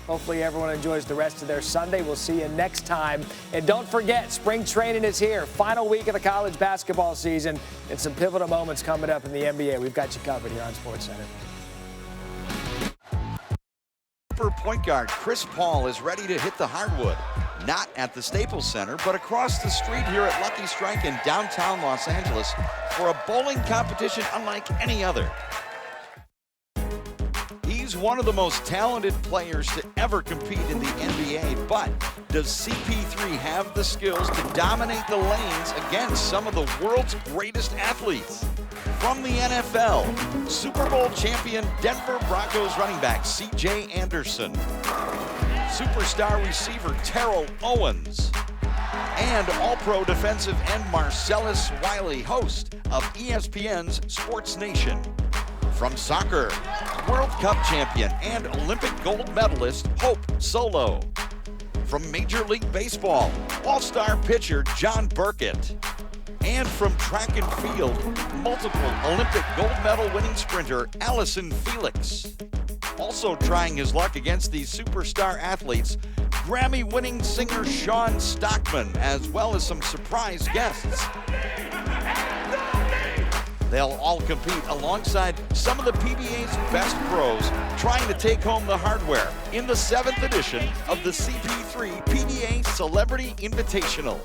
Hopefully everyone enjoys the rest of their Sunday. We'll see you next time. And don't forget, spring training is here. Final week of the college basketball season and some pivotal moments coming up in the NBA. We've got you covered here on SportsCenter. Point guard Chris Paul is ready to hit the hardwood. Not at the Staples Center, but across the street here at Lucky Strike in downtown Los Angeles for a bowling competition unlike any other. He's one of the most talented players to ever compete in the NBA, but does CP3 have the skills to dominate the lanes against some of the world's greatest athletes? From the NFL, Super Bowl champion Denver Broncos running back C.J. Anderson, superstar receiver Terrell Owens, and All-Pro defensive end Marcellus Wiley, host of ESPN's Sports Nation. From soccer, World Cup champion and Olympic gold medalist Hope Solo. From Major League Baseball, All-Star pitcher John Burkett. And from track and field, multiple Olympic gold medal winning sprinter Allison Felix. Also trying his luck against these superstar athletes, Grammy-winning singer Shan Stockman, as well as some surprise guests. They'll all compete alongside some of the PBA's best pros trying to take home the hardware in the 7th edition of the CP3 PBA Celebrity Invitational.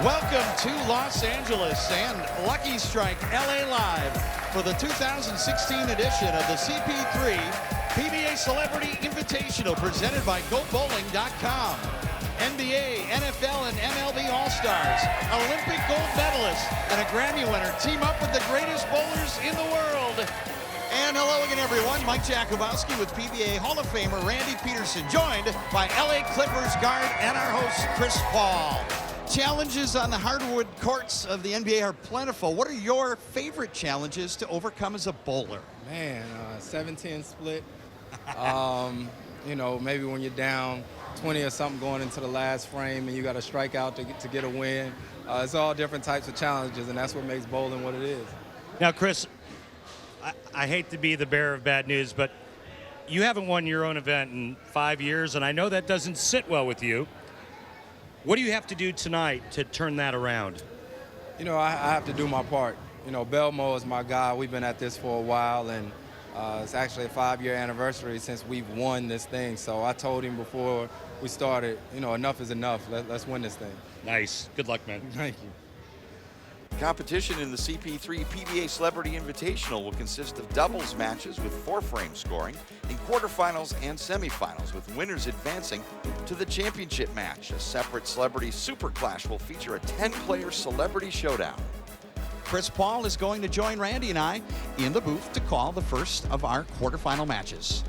Welcome to Los Angeles and Lucky Strike LA Live for the 2016 edition of the CP3 PBA Celebrity Invitational presented by GoBowling.com. NBA, NFL, and MLB All-Stars, Olympic gold medalists, and a Grammy winner team up with the greatest bowlers in the world. And hello again, everyone. Mike Jakubowski with PBA Hall of Famer Randy Peterson, joined by LA Clippers guard and our host, Chris Paul. Challenges on the hardwood courts of the NBA are plentiful. What are your favorite challenges to overcome as a bowler? Man, 7-10 split. You know, maybe when you're down 20 or something going into the last frame and you got to strike out to get a win. It's all different types of challenges, and that's what makes bowling what it is. Now, Chris, I hate to be the bearer of bad news, but you haven't won your own event in 5 years, and I know that doesn't sit well with you. What do you have to do tonight to turn that around? You know, I have to do my part. You know, Belmo is my guy. We've been at this for a while, and it's actually a 5-year anniversary since we've won this thing. So I told him before we started, you know, enough is enough. Let's win this thing. Nice. Good luck, man. Thank you. Competition in the CP3 PBA Celebrity Invitational will consist of doubles matches with 4-frame scoring in quarterfinals and semifinals, with winners advancing to the championship match. A separate celebrity super clash will feature a 10-player celebrity showdown. Chris Paul is going to join Randy and I in the booth to call the first of our quarterfinal matches.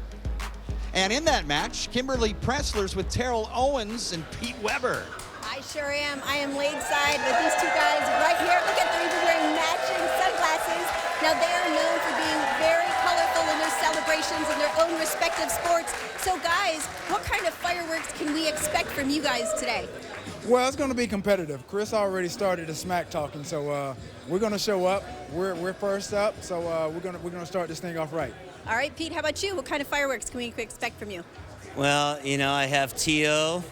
And in that match, Kimberly Presslers with Terrell Owens and Pete Weber. I sure am. I am laid side with these two guys right here. Look at them, even wearing matching sunglasses. Now, they are known for being very colorful in their celebrations in their own respective sports. So, guys, what kind of fireworks can we expect from you guys today? Well, it's going to be competitive. Chris already started the smack talking, so we're going to show up. We're first up, so we're going to start this thing off right. All right, Pete, how about you? What kind of fireworks can we expect from you? Well, you know, I have T.O.,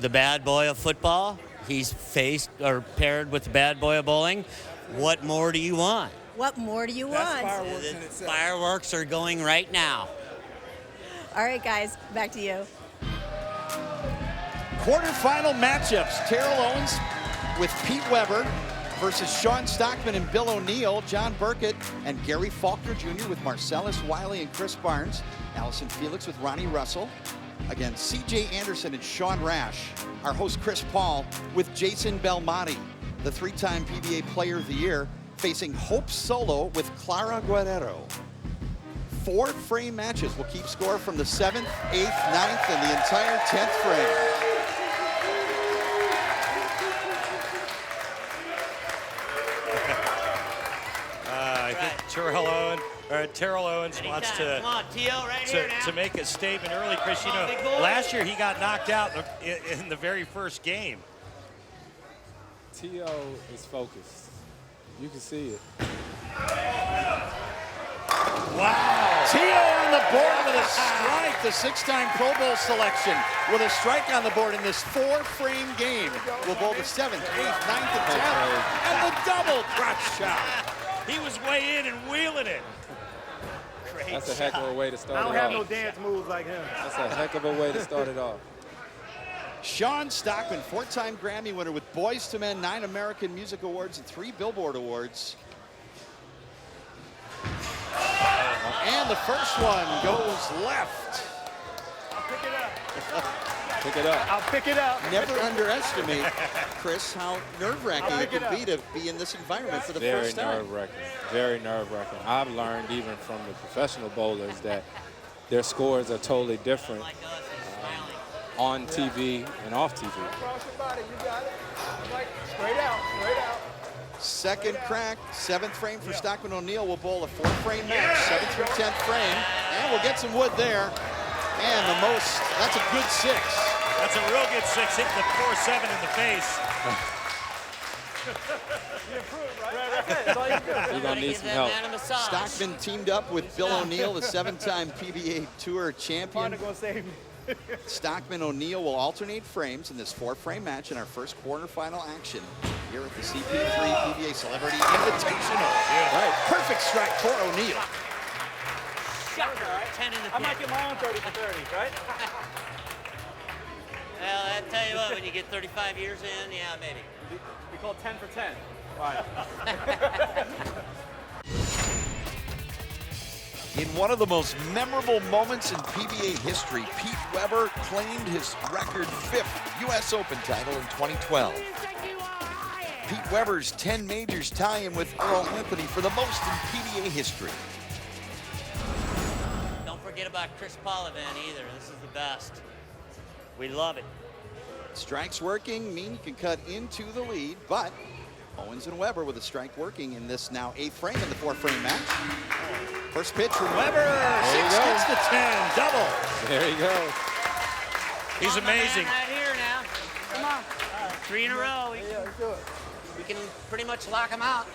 the bad boy of football. He's paired with the bad boy of bowling. What more do you want? What more do you That's want? fireworks in itself. Fireworks are going right now. All right, guys, back to you. Quarterfinal matchups. Terrell Owens with Pete Weber versus Shan Stockman and Bill O'Neill, John Burkett and Gary Faulkner Jr. with Marcellus Wiley and Chris Barnes, Allison Felix with Ronnie Russell. Again, C.J. Anderson and Sean Rash. Our host, Chris Paul, with Jason Belmonte, the 3-time PBA Player of the Year, facing Hope Solo with Clara Guerrero. 4-frame matches will keep score from the 7th, 8th, 9th, and the entire 10th frame. right, Terrell Owens wants to, Come on, Tio, right here now. to make a statement early. Chris, you know, Big boy. last year he got knocked out in the very first game. T.O. is focused. You can see it. Wow. Tio on the board with a strike, the 6-time Pro Bowl selection with a strike on the board in this 4-frame game. We'll bowl the 7th, 8th, 9th, and 10th, and the double crotch shot. He was way in and wheeling it. Great That's a heck of a way to start it off. I don't have no dance moves like him. That's a heck of a way to start it off. Shan Stockman, 4-time Grammy winner with Boyz II Men, 9 American Music Awards, and 3 Billboard Awards. And the first one goes left. I'll pick it up. Pick it up. I'll pick it up. Never underestimate, Chris, how nerve-wracking it can be to be in this environment for the first time. Very nerve-wracking. Very nerve-wracking. I've learned even from the professional bowlers that their scores are totally different on TV and off TV. Cross your body, you got it. Like, straight out, straight out. Second crack, 7th frame for Stockman O'Neal. Will bowl a 4-frame match, 7th through 10th frame, and we'll get some wood there. And the most, that's a good 6. That's a real good 6, hitting the 4-7 in the face. You improved, right? That's all you do. You're going to need some help. Stockman teamed up with Bill O'Neal, the 7-time PBA Tour champion. Partner gonna save me. Stockman O'Neal will alternate frames in this 4-frame match in our first quarterfinal action here at the CP3 PBA Celebrity Invitational. Right. Perfect strike for O'Neal. 10 in the I might get my own 30 for 30, right? Well, I tell you what, when you get 35 years in, yeah, maybe. We call 10 for 10. Right. In one of the most memorable moments in PBA history, Pete Weber claimed his record 5th U.S. Open title in 2012. Pete Weber's 10 majors tie him with Earl Anthony for the most in PBA history. Don't forget about Chris Polyvan either. This is the best. We love it. Strikes working mean you can cut into the lead, but Owens and Weber with a strike working in this now 8th frame in the 4-frame match. First pitch from Weber, 6 gets the 10, double. There you go. He's amazing. Right here now. Come on. 3 in a row. We can pretty much lock him out.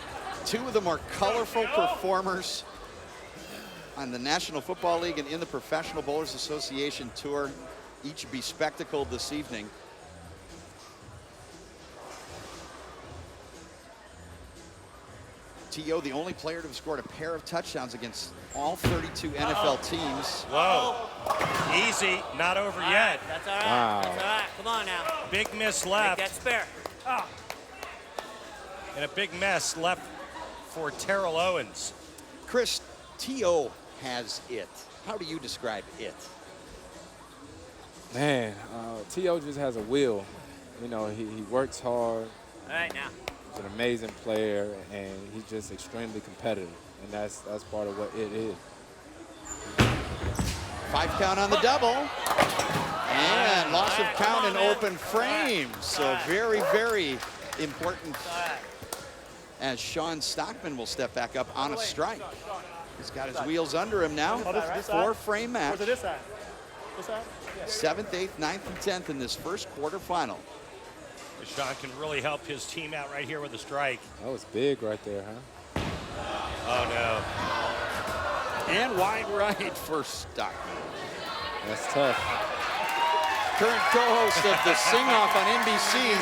2 of the more colorful performers on the National Football League and in the Professional Bowlers Association Tour, each bespectacled this evening. T.O., the only player to have scored a pair of touchdowns against all 32 NFL teams. Whoa. Easy. Not over yet. That's all right. Wow. That's all right. Come on now. Big miss Make left. that spare. And a big mess left for Terrell Owens. Chris, T.O. has it. How do you describe it? Man, T.O. just has a will. You know, he works hard. All right now. He's an amazing player, and he's just extremely competitive, and that's part of what it is. 5 count on the double. And loss of count in open frame. So very, very important as Shan Stockman will step back up on a strike. He's got his wheels under him now. 4-frame match. What's it this side? This side? 7th, 8th, 9th, and 10th in this first quarterfinal. Shan can really help his team out right here with a strike. That was big right there, huh? Oh, no. And wide right for Stockman. That's tough. Current co-host of the Sing-Off on NBC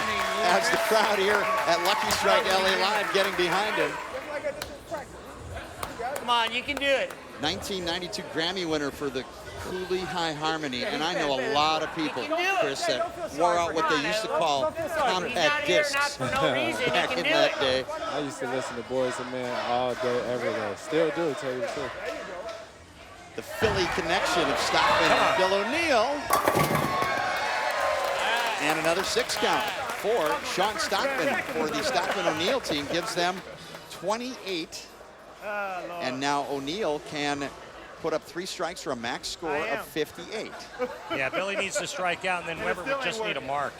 has the crowd here at Lucky Strike LA Live getting behind him. Come on, you can do it. 1992 Grammy winner for the Cooley High Harmony, and I know a lot of people, Chris, that wore out what they used to call compact discs For no reason. back in that day. I used to listen to Boyz II Men all day, every day. Still do, tell you the truth. The Philly connection of Stockman and Bill O'Neal. And another 6 count for Shan Stockman for the Stockman O'Neal team gives them 28. And now O'Neal can put up 3 strikes for a max score of 58. Yeah, Billy needs to strike out, and then Weber would just need a mark.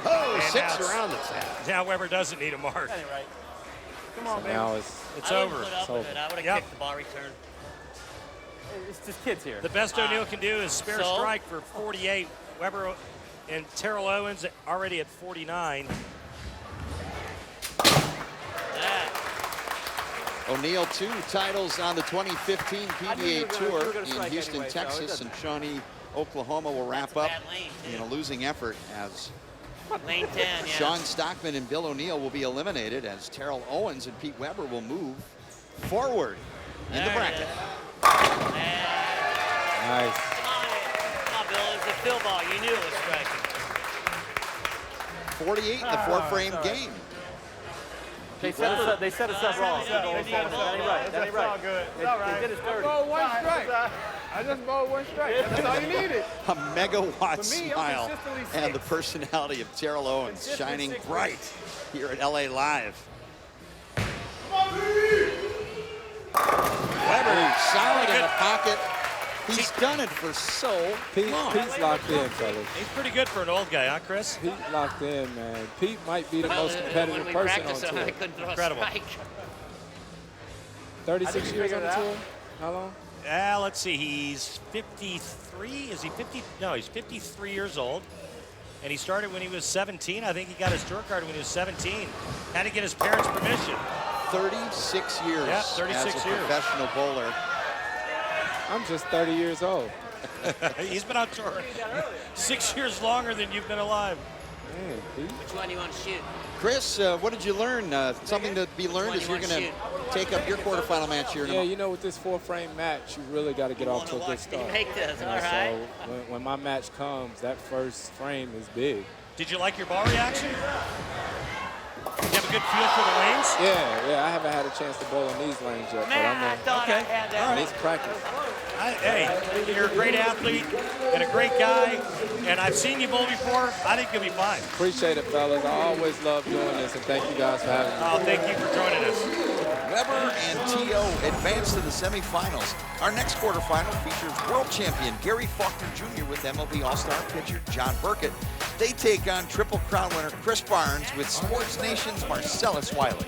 Oh, And 6 around the tap. Now Weber doesn't need a mark. Come on, So baby. now It's I over. wouldn't put up with it. I would have Yep. kicked the ball return. It's just kids here. The best O'Neal can do is spare So? strike for 48. Weber and Terrell Owens already at 49. That. O'Neal, 2 titles on the 2015 I knew you PBA were gonna- Tour you were gonna in strike Houston, anyway, so it Texas, doesn't and Shawnee, Oklahoma will wrap a up bad lane, too. in a losing effort as Lane 10, yeah. Sean Stockman and Bill O'Neal will be eliminated as Terrell Owens and Pete Weber will move forward in the There it bracket. is. nice. Come on, Bill. It's a fill ball. You knew it was striking. 48 in the 4-frame all right. game. They set us up wrong. That ain't right. That ain't right. all good. It's They- all they right. did us dirty. Bowled one strike. I just bowled one strike. That's all you needed. A megawatt For me, I'm smile consistently and the six. personality of Terrell Owens Consistently shining 6 bright here at LA Live. Weber solid in the pocket. He's done it for so long. Pete's locked in, fellas. He's pretty good for an old guy, huh, Chris? Pete locked in, man. Pete might be the most When competitive we person on practiced, I tour. couldn't throw Incredible. a strike. 36 years on figured the it out. tour? How long? Let's see. He's 53. Is he 50? No, he's 53 years old. And he started when he was 17. I think he got his tour card when he was 17. Had to get his parents' permission. 36 years Yeah, 36 as a years. professional bowler. I'm just 30 years old. He's been on tour 6 years longer than you've been alive. Man, Pete. Which one do you want to shoot? Chris, what did you learn? Something to be learned Which as one you're you going to wanna take up your quarterfinal match here in a Yeah, moment. you know, with this 4-frame match, you really got to get off to a good start. Make this, You know, all right. So when my match comes, that first frame is big. Did you like your ball reaction? You have a good feel for the lanes? Yeah, I haven't had a chance to bowl in these lanes yet, Man, I but I thought I Okay. had All that. need to practice. Hey, you're a great athlete and a great guy, and I've seen you bowl before. I think you'll be fine. Appreciate it, fellas. I always love doing this, and thank you guys for having me. Oh, thank you for joining us. Weber and T.O. advance to the semifinals. Our next quarterfinal features world champion Gary Faulkner Jr. with MLB All-Star pitcher John Burkett. They take on Triple Crown winner Chris Barnes with Sports Nation's Marcellus Wiley.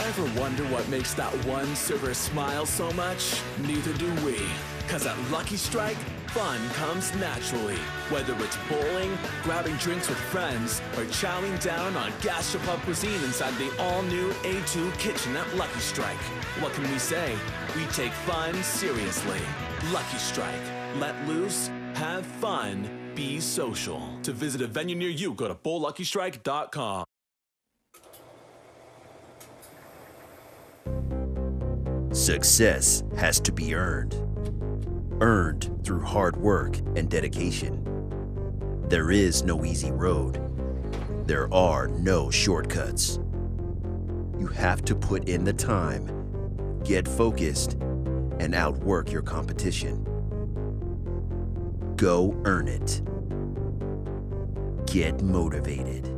Ever wonder what makes that one server smile so much? Neither do we. Cause at Lucky Strike, fun comes naturally. Whether it's bowling, grabbing drinks with friends, or chowing down on gastropub cuisine inside the all-new A2 kitchen at Lucky Strike. What can we say? We take fun seriously. Lucky Strike. Let loose, have fun, be social. To visit a venue near you, go to bowlluckystrike.com. Success has to be earned. Earned through hard work and dedication. There is no easy road. There are no shortcuts. You have to put in the time, get focused, and outwork your competition. Go earn it. Get motivated.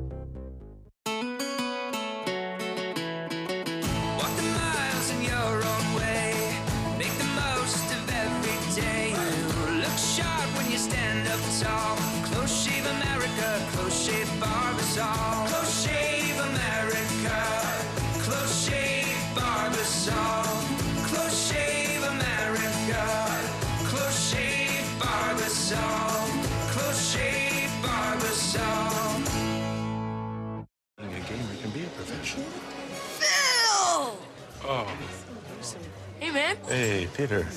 Hey, man. Hey, Peter.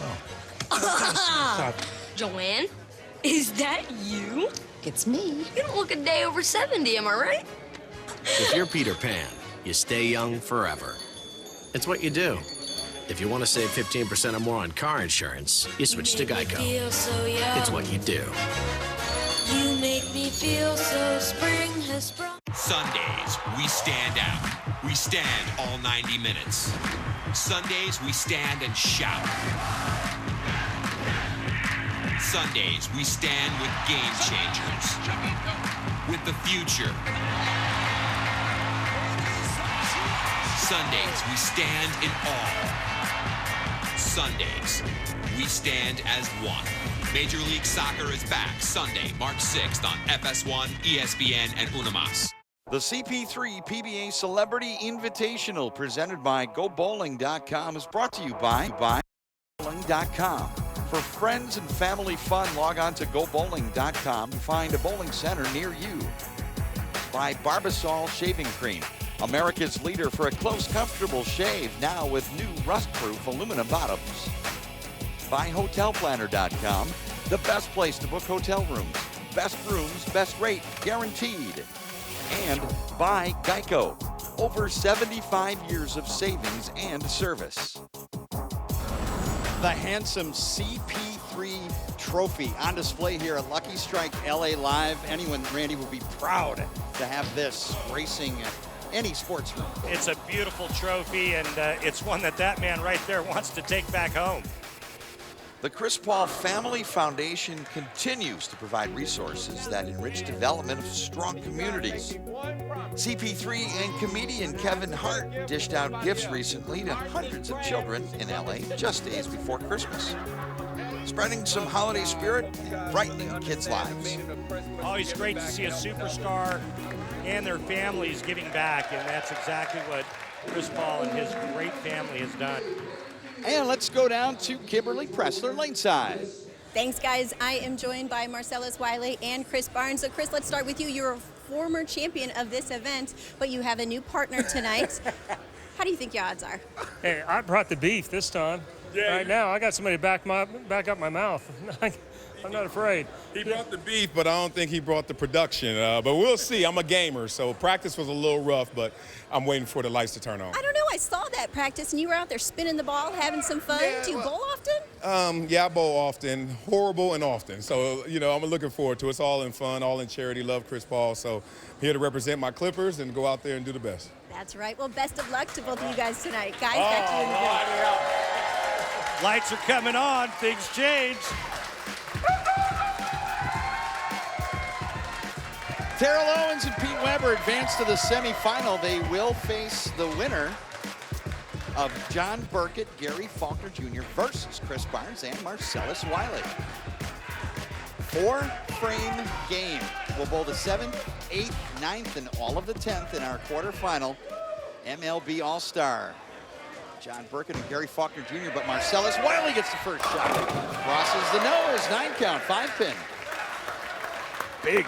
Oh. Joanne, is that you? It's me. You don't look a day over 70, am I right? If you're Peter Pan, you stay young forever. It's what you do. If you want to save 15% or more on car insurance, you switch to Geico. Feel so young. It's what you do. You make me feel so spring has sprung. Sundays, we stand out. We stand all 90 minutes. Sundays, we stand and shout. Sundays, we stand with game changers. With the future. Sundays, we stand in awe. Sundays, we stand as one. Major League Soccer is back Sunday, March 6th on FS1, ESPN, and Unimas. The CP3 PBA Celebrity Invitational presented by GoBowling.com is brought to you by Bowling.com. For friends and family fun, log on to GoBowling.com and find a bowling center near you. By Barbasol Shaving Cream, America's leader for a close, comfortable shave, now with new rust-proof aluminum bottoms. By HotelPlanner.com, the best place to book hotel rooms. Best rooms, best rate, guaranteed. And by Geico, over 75 years of savings and service. The handsome CP3 trophy on display here at Lucky Strike LA Live. Anyone, Randy, would be proud to have this racing any sports room. It's a beautiful trophy, and it's one that man right there wants to take back home. The Chris Paul Family Foundation continues to provide resources that enrich development of strong communities. CP3 and comedian Kevin Hart dished out gifts recently to hundreds of children in LA just days before Christmas. Spreading some holiday spirit and brightening kids' lives. Always great to see a superstar and their families giving back, and that's exactly what Chris Paul and his great family has done. And let's go down to Kimberly Pressler, laneside. Thanks, guys. I am joined by Marcellus Wiley and Chris Barnes. So, Chris, let's start with you. You're a former champion of this event, but you have a new partner tonight. How do you think your odds are? Hey, I brought the beef this time. Yeah. Right now, I got somebody to back up my mouth. I'm not afraid. He brought the beef, but I don't think he brought the production. But we'll see. I'm a gamer, so practice was a little rough, but I'm waiting for the lights to turn on. I don't know. I saw that practice, and you were out there spinning the ball, having some fun. Yeah, do you bowl often? Yeah, I bowl often. Horrible and often. So, I'm looking forward to it. It's all in fun, all in charity. Love Chris Paul. So, here to represent my Clippers and go out there and do the best. That's right. Well, best of luck to both of you guys tonight. Guys, back to you in the booth. Lights are coming on. Things change. Terrell Owens and Pete Weber advance to the semifinal. They will face the winner of John Burkett, Gary Faulkner Jr. versus Chris Barnes and Marcellus Wiley. 4-frame game. We'll bowl the 7th, 8th, 9th, and all of the 10th in our quarterfinal MLB All-Star. John Burkett and Gary Faulkner Jr., but Marcellus Wiley gets the first shot. Crosses the nose, 9 count, 5-pin. Big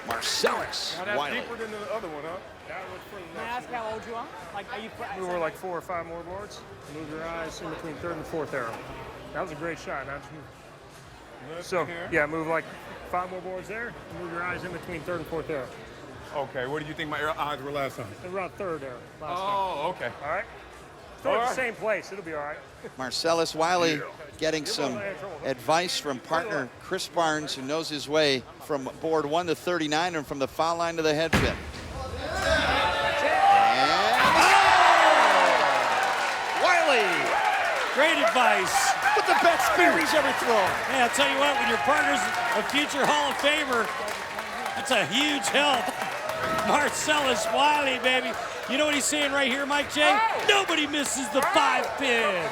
Marcellus Wiley. Deeper than the other one, huh? May I ask how old you are? We were like 4 or 5 more boards. Move your eyes in between 3rd and 4th arrow. That was a great shot. So, yeah, move like 5 more boards there. Move your eyes in between 3rd and 4th arrow. Okay, where did you think my eyes were last time? Around 3rd arrow. Okay. All right? Throw it at the same place. It'll be all right. Marcellus Wiley getting some advice from partner Chris Barnes, who knows his way from board 1 to 39 and from the foul line to the head pin. Wiley, great advice. With the best spears ever thrown. Hey, I'll tell you what, when your partner's a future Hall of Famer, that's a huge help. Marcellus Wiley, baby. You know what he's saying right here, Mike J? Nobody misses the 5-pin.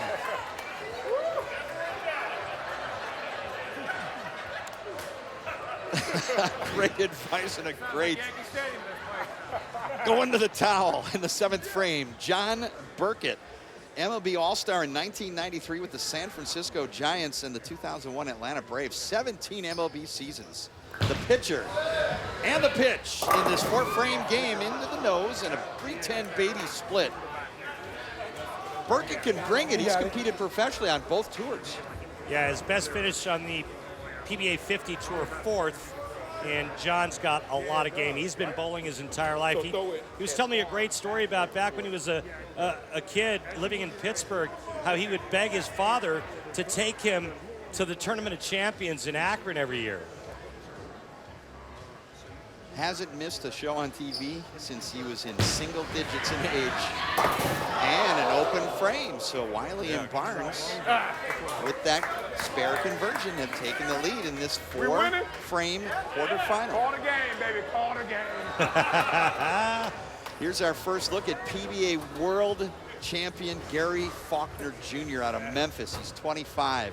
Great advice and a great going to the towel in the 7th frame. John Burkett, MLB All-Star in 1993 with the San Francisco Giants and the 2001 Atlanta Braves. 17 MLB seasons. The pitcher and the pitch in this 4-frame game into the nose and a 3-10 Beatty split. Burkett can bring it. He's competed professionally on both tours. Yeah, his best finish on the PBA 50 Tour 4th, and John's got a lot of game. He's been bowling his entire life. He was telling me a great story about back when he was a kid living in Pittsburgh, how he would beg his father to take him to the Tournament of Champions in Akron every year. Hasn't missed a show on TV since he was in single digits in age. And an open frame. So Wiley and Barnes, with that spare conversion, have taken the lead in this 4-frame quarterfinal. Call the game, baby. Call the game. Here's our first look at PBA World champion Gary Faulkner Jr. out of Memphis. He's 25.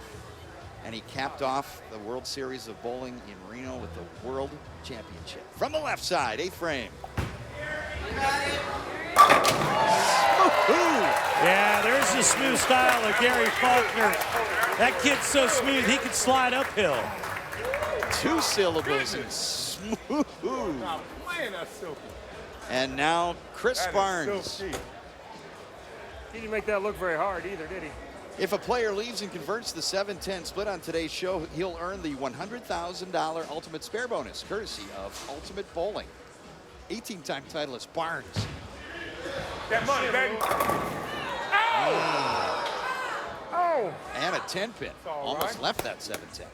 And he capped off the World Series of Bowling in Reno with the World Championship. From the left side, 8th frame. Yeah, there's the smooth style of Gary Faulkner. That kid's so smooth, he could slide uphill. 2 syllables and smooth. And now Chris Barnes. He didn't make that look very hard either, did he? If a player leaves and converts the 7-10 split on today's show, he'll earn the $100,000 Ultimate Spare Bonus, courtesy of Ultimate Bowling. 18-time titleist Barnes. That money, baby. Oh! And a 10-pin. Almost left that 7-10.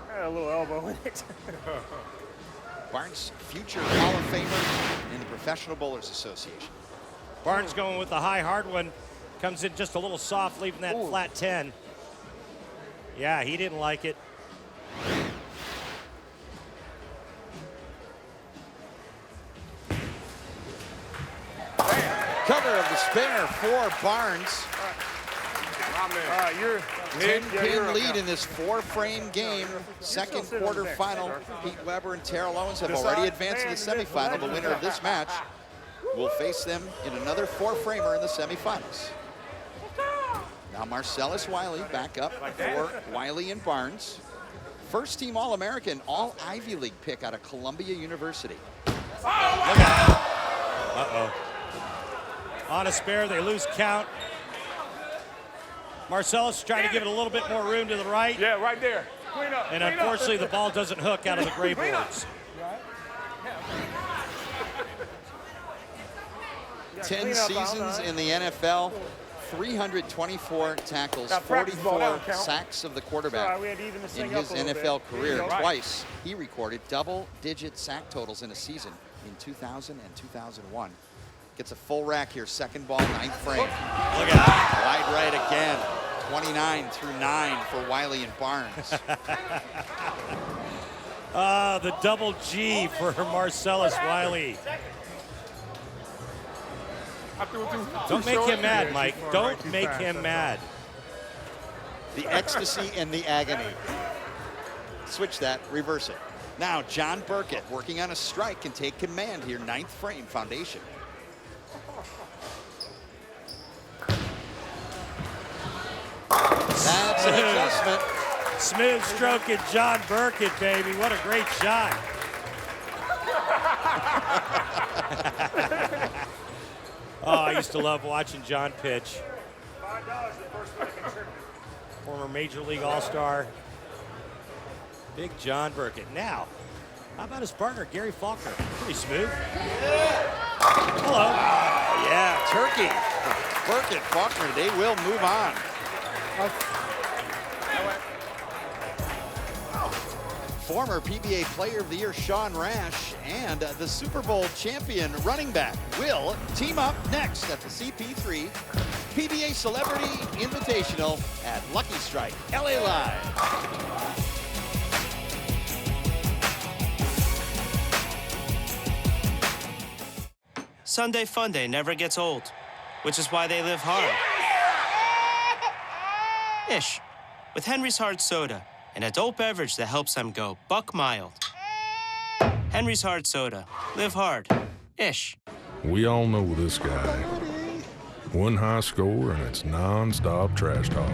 Had a little elbow in it. Barnes, future Hall of Famer in the Professional Bowlers Association. Barnes going with the high hard one. Comes in just a little soft, leaving that flat 10. Yeah, he didn't like it. Cover of the spare for Barnes. You're 10-pin lead in this 4-frame game. Second quarterfinal. Pete Weber and Terrell Owens have already advanced to the semifinal. The winner of this match will face them in another 4-framer in the semifinals. Now Marcellus Wiley back up for Wiley and Barnes. First team All-American, all Ivy League pick out of Columbia University. Uh-oh. On a spare, they lose count. Marcellus trying to give it a little bit more room to the right. Yeah, right there. Clean up. And unfortunately, the ball doesn't hook out of the gray boards. 10 seasons in the NFL, 324 tackles, 44 sacks of the quarterback in his NFL career. Twice, he recorded double-digit sack totals in a season in 2000 and 2001. Gets a full rack here, second ball, 9th frame. Look at that. Wide right again. 29 through 9 for Wiley and Barnes. The double G for Marcellus Wiley. Don't make him mad, Mike. Don't make him mad. The ecstasy and the agony. Switch that, reverse it. Now, John Burkett working on a strike can take command here, 9th frame, foundation. That's an adjustment. Smooth stroke at John Burkett, baby. What a great shot. Oh, I used to love watching John pitch. Former Major League All-Star. Big John Burkett. Now, how about his partner, Gary Faulkner? Pretty smooth. Hello. Yeah, turkey. Burkett, Faulkner, they will move on. Former PBA Player of the Year Shan and the Super Bowl champion running back will team up next at the CP3 PBA Celebrity Invitational at Lucky Strike, LA Live. Sunday Funday never gets old, which is why they live hard. Ish, with Henry's Hard Soda, and a dope beverage that helps them go buck mild. Henry's Hard Soda. Live hard. Ish. We all know this guy. One high score and it's non-stop trash talk.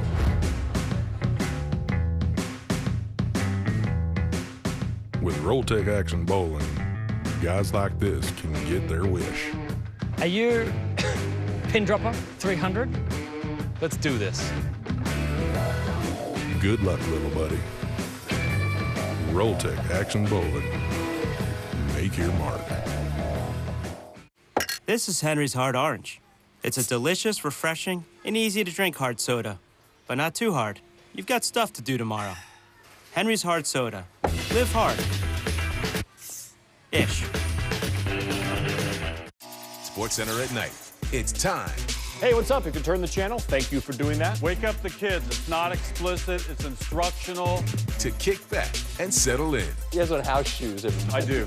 With Rolltech Action Bowling, guys like this can get their wish. Are you pin dropper 300? Let's do this. Good luck, little buddy. Rolltech Action Bowling. Make your mark. This is Henry's Hard Orange. It's a delicious, refreshing, and easy-to-drink hard soda. But not too hard. You've got stuff to do tomorrow. Henry's Hard Soda. Live hard. Ish. SportsCenter at night. It's time. Hey, what's up? If you turn the channel, thank you for doing that. Wake up the kids. It's not explicit. It's instructional. To kick back and settle in. You guys want house shoes. I do.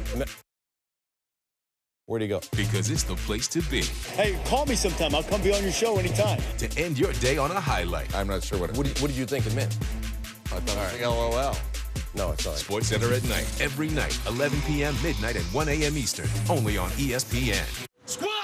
Where'd he go? Because it's the place to be. Hey, call me sometime. I'll come be on your show anytime. To end your day on a highlight. I'm not sure what did you think it meant? I thought it was LOL. No, it's not. Sports Center at night. Every night, 11 p.m., midnight, and 1 a.m. Eastern. Only on ESPN. Squad!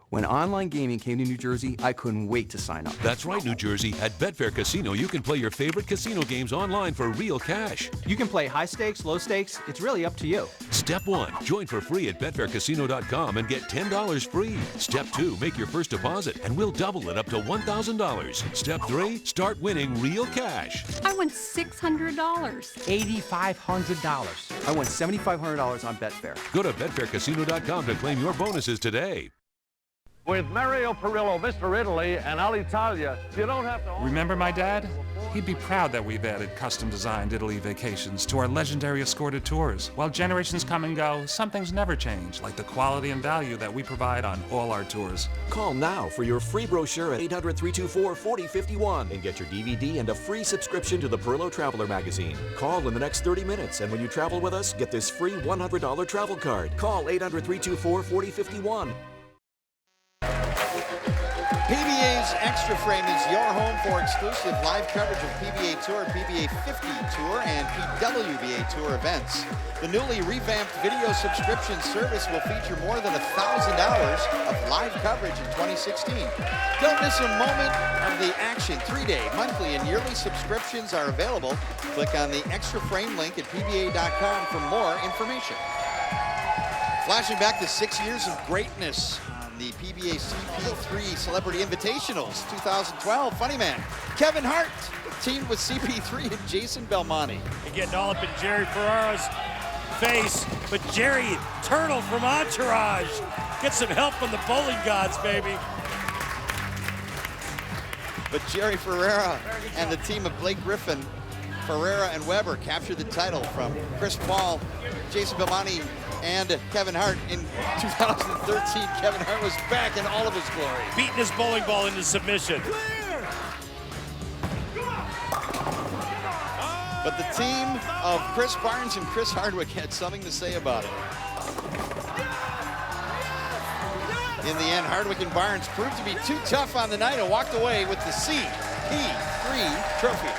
When online gaming came to New Jersey, I couldn't wait to sign up. That's right, New Jersey. At Betfair Casino, you can play your favorite casino games online for real cash. You can play high stakes, low stakes. It's really up to you. Step 1, join for free at betfaircasino.com and get $10 free. Step 2, make your first deposit and we'll double it up to $1,000. Step 3, start winning real cash. I won $600. $8,500. I won $7,500 on Betfair. Go to betfaircasino.com to claim your bonuses today. With Mario Perillo, Mr. Italy, and Alitalia, you don't have to... Remember my dad? He'd be proud that we've added custom-designed Italy vacations to our legendary escorted tours. While generations come and go, some things never change, like the quality and value that we provide on all our tours. Call now for your free brochure at 800-324-4051 and get your DVD and a free subscription to the Perillo Traveler magazine. Call in the next 30 minutes, and when you travel with us, get this free $100 travel card. Call 800-324-4051. PBA's Extra Frame is your home for exclusive live coverage of PBA Tour, PBA 50 Tour, and PWBA Tour events. The newly revamped video subscription service will feature more than 1,000 hours of live coverage in 2016. Don't miss a moment of the action. 3-day, monthly, and yearly subscriptions are available. Click on the Extra Frame link at PBA.com for more information. Flashing back to 6 years of greatness. The PBA CP3 Celebrity Invitationals 2012. Funny man, Kevin Hart teamed with CP3 and Jason Belmonte. And getting all up in Jerry Ferrara's face, but Jerry, Turtle from Entourage, get some help from the bowling gods, baby. But Jerry Ferrara and the team of Blake Griffin, Ferrara and Weber captured the title from Chris Paul, Jason Belmonte, and Kevin Hart. In 2013, Kevin Hart was back in all of his glory. Beating his bowling ball into submission. But the team of Chris Barnes and Chris Hardwick had something to say about it. In the end, Hardwick and Barnes proved to be too tough on the night and walked away with the CP3 trophy.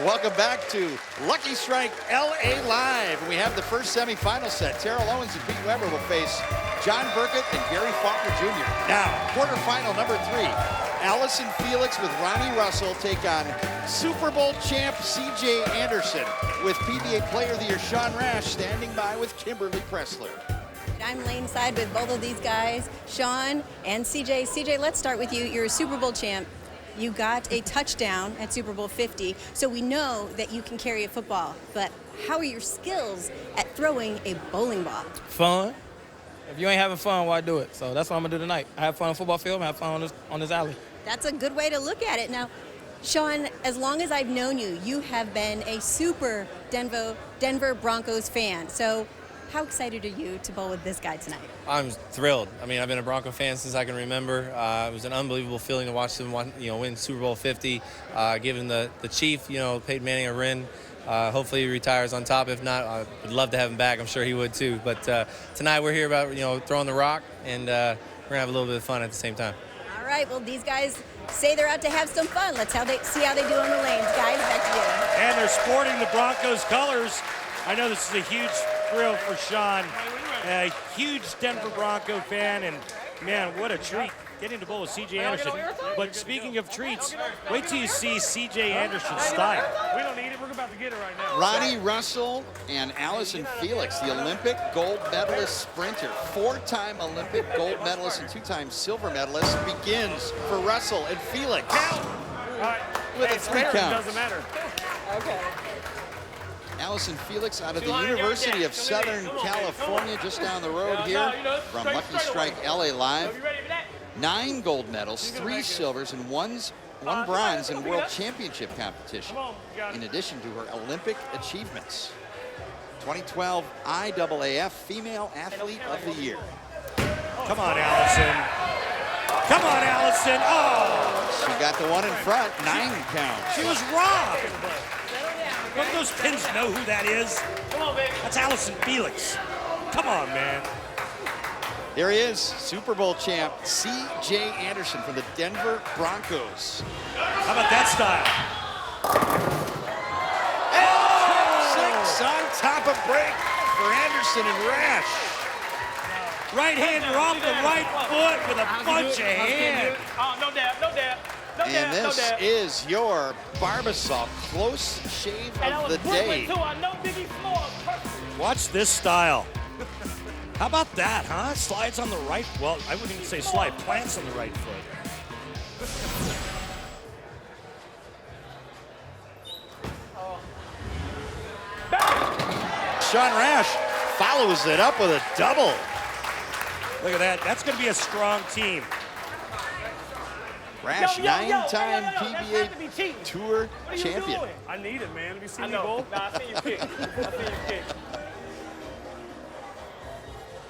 Welcome back to Lucky Strike LA Live. We have the first semifinal set. Terrell Owens and Pete Weber will face John Burkett and Gary Faulkner Jr. Now, quarterfinal number 3. Alice and Felix with Ronnie Russell take on Super Bowl champ CJ Anderson with PBA Player of the Year Sean Rash standing by with Kimberly Pressler. I'm lane side with both of these guys, Sean and CJ. CJ, let's start with you. You're a Super Bowl champ. You got a touchdown at Super Bowl 50, so we know that you can carry a football. But how are your skills at throwing a bowling ball? Fun. If you ain't having fun, why do it? So that's what I'm going to do tonight. I have fun on the football field, I have fun on this alley. That's a good way to look at it. Now, Sean, as long as I've known you, you have been a super Denver Broncos fan. So how excited are you to bowl with this guy tonight? I'm thrilled. I mean, I've been a Bronco fan since I can remember. It was an unbelievable feeling to watch them win Super Bowl 50, giving the chief, Peyton Manning a ring. Hopefully he retires on top. If not, I would love to have him back. I'm sure he would too. But tonight we're here about, throwing the rock, and we're going to have a little bit of fun at the same time. All right, well, these guys say they're out to have some fun. Let's see how they do on the lanes. Guys, back to you. And they're sporting the Broncos colors. I know this is a huge thrill for Sean, a huge Denver Bronco fan, and man, what a treat getting to bowl with C.J. Anderson. But speaking of treats, wait till you see C.J. Anderson's style. We don't need it. We're about to get it right now. Ronnie Russell and Allison Felix, the Olympic gold medalist sprinter, 4-time Olympic gold medalist and 2-time silver medalist, begins for Russell and Felix with a 3 count. Doesn't matter. Okay. Allison Felix out of the University of Southern California, just down the road here from Lucky Strike LA Live. 9 gold medals, 3 silvers, and one bronze in World Championship competition, in addition to her Olympic achievements. 2012 IAAF Female Athlete of the Year. Come on, Allison. Come on, Allison. Oh! She got the one in front, 9 counts. She was robbed. Don't those pins know who that is? That's Allison Felix. Come on, man. There he is, Super Bowl champ, C.J. Anderson from the Denver Broncos. How about that style? And 6 on top of break for Anderson and Rash. Right-hander off the right foot with a bunch of hand. No dab, no dab. And this is your Barbasol close shave of the day. Watch this style. How about that, huh? Slides on the right, well, I wouldn't even say slide, plants on the right foot. Sean Rash follows it up with a double. Look at that, that's gonna be a strong team. Rash, 9-time PBA Tour champion. I need it, man. Have you seen me bowl? Nah, I seen you kick. I seen you kick.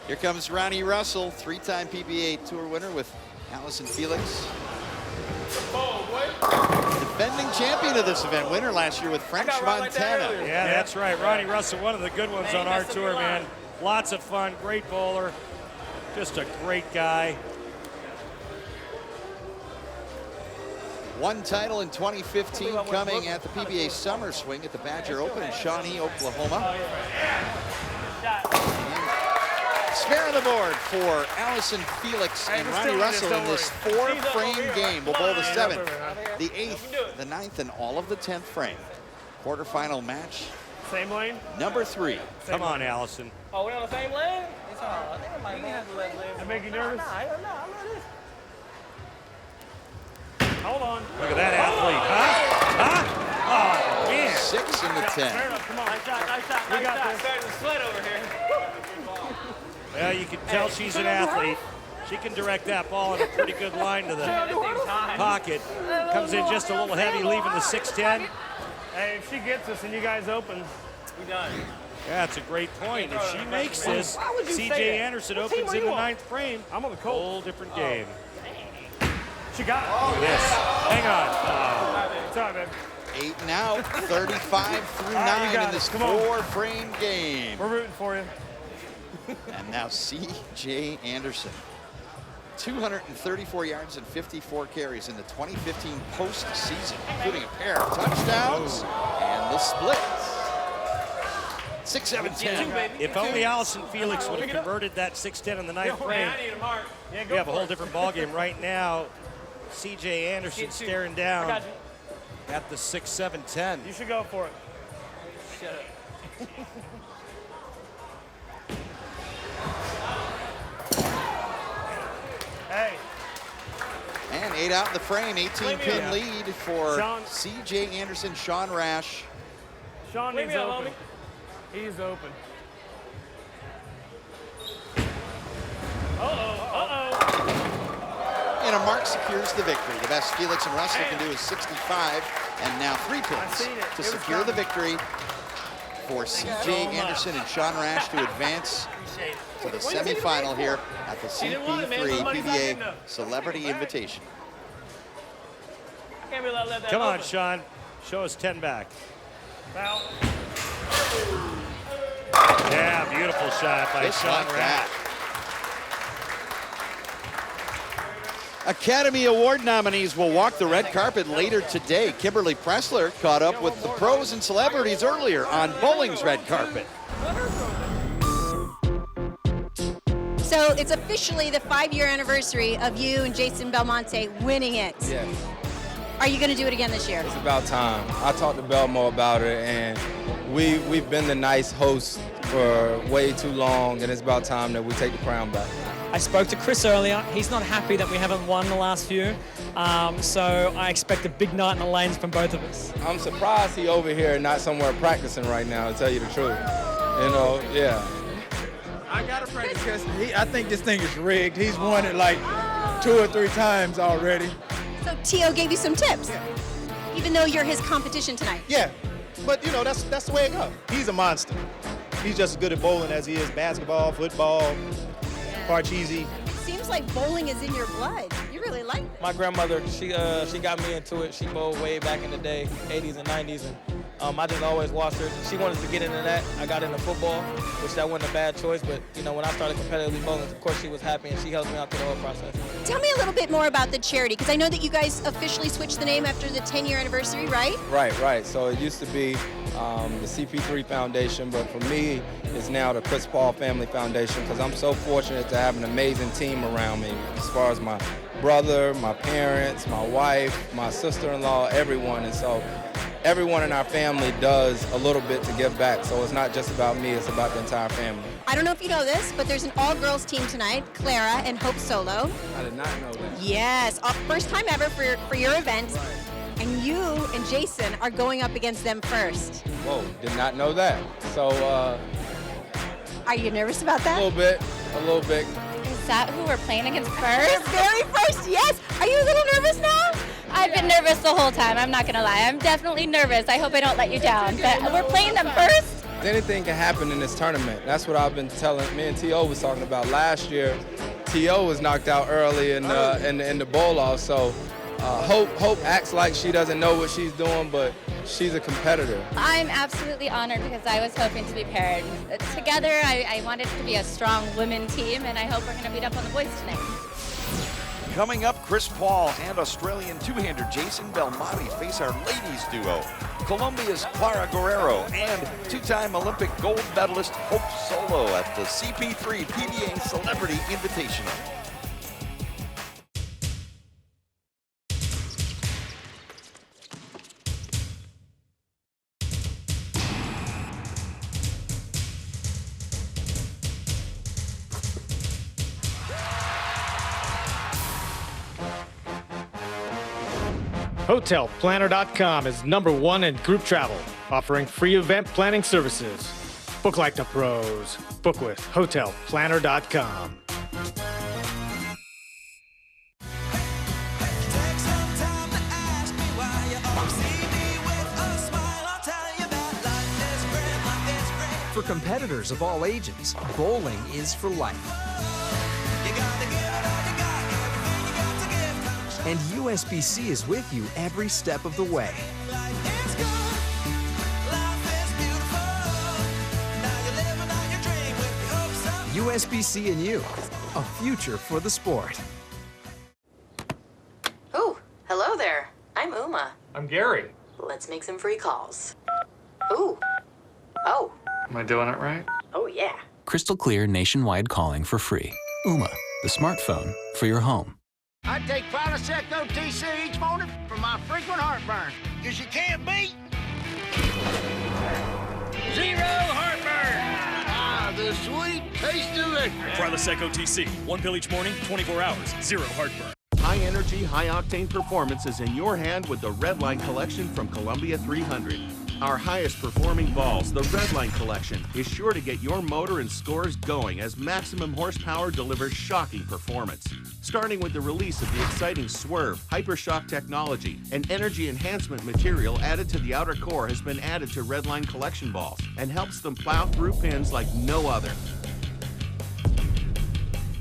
Here comes Ronnie Russell, 3-time PBA Tour winner with Allison Felix. Defending champion of this event, winner last year with French Montana. Yeah, that's right. Ronnie Russell, one of the good ones on our tour, man. Lots of fun, great bowler, just a great guy. One title in 2015 coming at the PBA Summer Swing at the Badger Open in Shawnee, Oklahoma. Spare on the board for Allison Felix and Ronnie Russell in this 4-frame game. We'll bowl the 7th, the 8th, the 9th, and all of the 10th frame. Quarterfinal match. Same lane? Number 3. Come on, Allison. Oh, we're on the same lane? I think I might have the left lane. That make you nervous? I love this. Hold on. Look at that athlete, huh? Oh, man. 6 in the 10. Fair enough, come on. Nice shot, nice shot, nice shot. Starting to sweat over here. Well, you can tell she's an athlete. She can direct that ball in a pretty good line to the pocket. Comes in just a little heavy, leaving the 6-10. Hey, if she gets us and you guys open, we done. Yeah, that's a great point. If she makes this, C.J. Anderson opens in the 9th frame. I'm on the cold. Whole different game. She got it. Look at this. Hang on. Sorry, babe. 8 and out, 35 through 9 in this 4-frame game. We're rooting for you. And now C.J. Anderson. 234 yards and 54 carries in the 2015 postseason, including a pair of touchdowns and the split. 6-7-10. If only Allison Felix would have converted that 6-10 in the 9th frame, we have a whole different ballgame. Right now, C.J. Anderson staring down at the 6-7-10. You should go for it. Shut up. Hey. And 8 out in the frame, 18-pin lead for Sean. C.J. Anderson, Sean Rash. Sean needs open. He's open. And a mark secures the victory. The best Felix and Russell can do is 65, and now 3 pins to secure the victory for C.J. Anderson and Sean Rash to advance to the semifinal here at the CP3 PBA Celebrity Invitational. Come on, Sean. Show us 10 back. Foul. Yeah, beautiful shot by Sean Rash. Academy Award nominees will walk the red carpet later today. Kimberly Pressler caught up with the pros and celebrities earlier on bowling's red carpet. So it's officially the 5-year anniversary of you and Jason Belmonte winning it. Yes. Are you going to do it again this year? It's about time. I talked to Belmo about it, and we've been the nice host for way too long, and it's about time that we take the crown back. I spoke to Chris earlier. He's not happy that we haven't won the last few. So I expect a big night in the lanes from both of us. I'm surprised he over here, not somewhere practicing right now, to tell you the truth. You know, yeah. I got to practice because I think this thing is rigged. He's won it like 2 or 3 times already. So T.O. gave you some tips, even though you're his competition tonight. Yeah, but you know, that's the way it goes. He's a monster. He's just as good at bowling as he is basketball, football, parcheesi. Seems like bowling is in your blood. You really like it. My grandmother, she got me into it. She bowled way back in the day, 80s and 90s, and I just always watched her. She wanted to get into that. I got into football, which that wasn't a bad choice, but you know, when I started competitively bowling, of course she was happy and she helped me out through the whole process. Tell me a little bit more about the charity, because I know that you guys officially switched the name after the 10-year anniversary, right? Right. So it used to be the CP3 Foundation, but for me, it's now the Chris Paul Family Foundation, because I'm so fortunate to have an amazing team around me, as far as my brother, my parents, my wife, my sister-in-law, everyone. And so everyone in our family does a little bit to give back. So it's not just about me, it's about the entire family. I don't know if you know this, but there's an all-girls team tonight, Clara and Hope Solo. I did not know that. Yes, first time ever for your event. And you and Jason are going up against them first. Whoa, did not know that. So, are you nervous about that? A little bit. Is that who we're playing against first? Very first, yes. Are you a little nervous now? I've been nervous the whole time, I'm not gonna lie. I'm definitely nervous. I hope I don't let you down, but we're playing them first. Anything can happen in this tournament. That's what I've been telling. Me and T.O. was talking about last year. T.O. was knocked out early in the bowl-off, so Hope acts like she doesn't know what she's doing, but she's a competitor. I'm absolutely honored because I was hoping to be paired together. I wanted to be a strong women team, and I hope we're gonna beat up on the boys tonight. Coming up, Chris Paul and Australian two-hander Jason Belmonte face our ladies duo, Colombia's Clara Guerrero and two-time Olympic gold medalist Hope Solo at the CP3 PBA Celebrity Invitational. HotelPlanner.com is #1 in group travel, offering free event planning services. Book like the pros. Book with HotelPlanner.com. For competitors of all ages, bowling is for life. And USBC is with you every step of the way. USBC and you, a future for the sport. Oh, hello there. I'm Uma. I'm Gary. Let's make some free calls. Ooh. Oh. Am I doing it right? Oh, yeah. Crystal clear nationwide calling for free. Uma, the smartphone for your home. I take Prilosec OTC each morning for my frequent heartburn, because you can't beat zero heartburn. Ah, the sweet taste of it. Prilosec OTC, 1 pill each morning, 24 hours, zero heartburn. High energy, high octane performance is in your hand with the Redline Collection from Columbia 300. Our highest performing balls, the Redline Collection, is sure to get your motor and scores going as maximum horsepower delivers shocking performance. Starting with the release of the exciting Swerve, Hypershock technology, and energy enhancement material added to the outer core has been added to Redline Collection balls and helps them plow through pins like no other.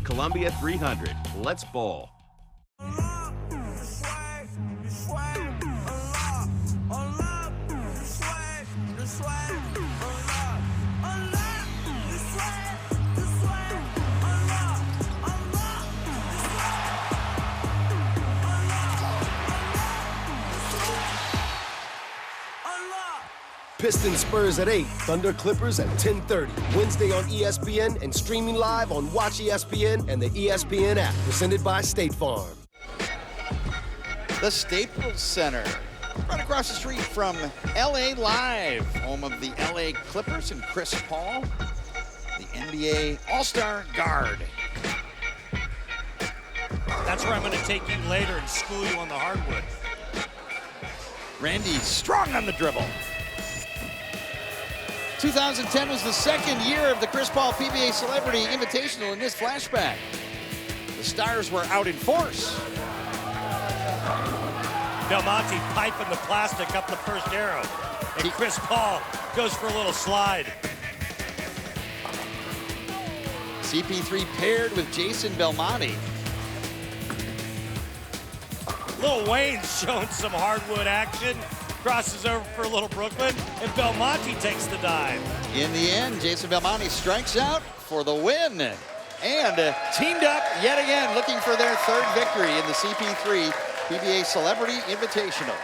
Columbia 300, let's bowl. Pistons Spurs at 8, Thunder Clippers at 10:30. Wednesday on ESPN and streaming live on Watch ESPN and the ESPN app. Presented by State Farm. The Staples Center, right across the street from LA Live, home of the LA Clippers and Chris Paul, the NBA All-Star guard. That's where I'm going to take you later and school you on the hardwood. Randy strong on the dribble. 2010 was the second year of the Chris Paul PBA Celebrity Invitational in this flashback. The Stars were out in force. Belmonte piping the plastic up the first arrow. And Chris Paul goes for a little slide. CP3 paired with Jason Belmonte. Lil Wayne's showing some hardwood action. Crosses over for a little Brooklyn, and Belmonte takes the dive. In the end, Jason Belmonte strikes out for the win. And teamed up yet again, looking for their third victory in the CP3 PBA Celebrity Invitational.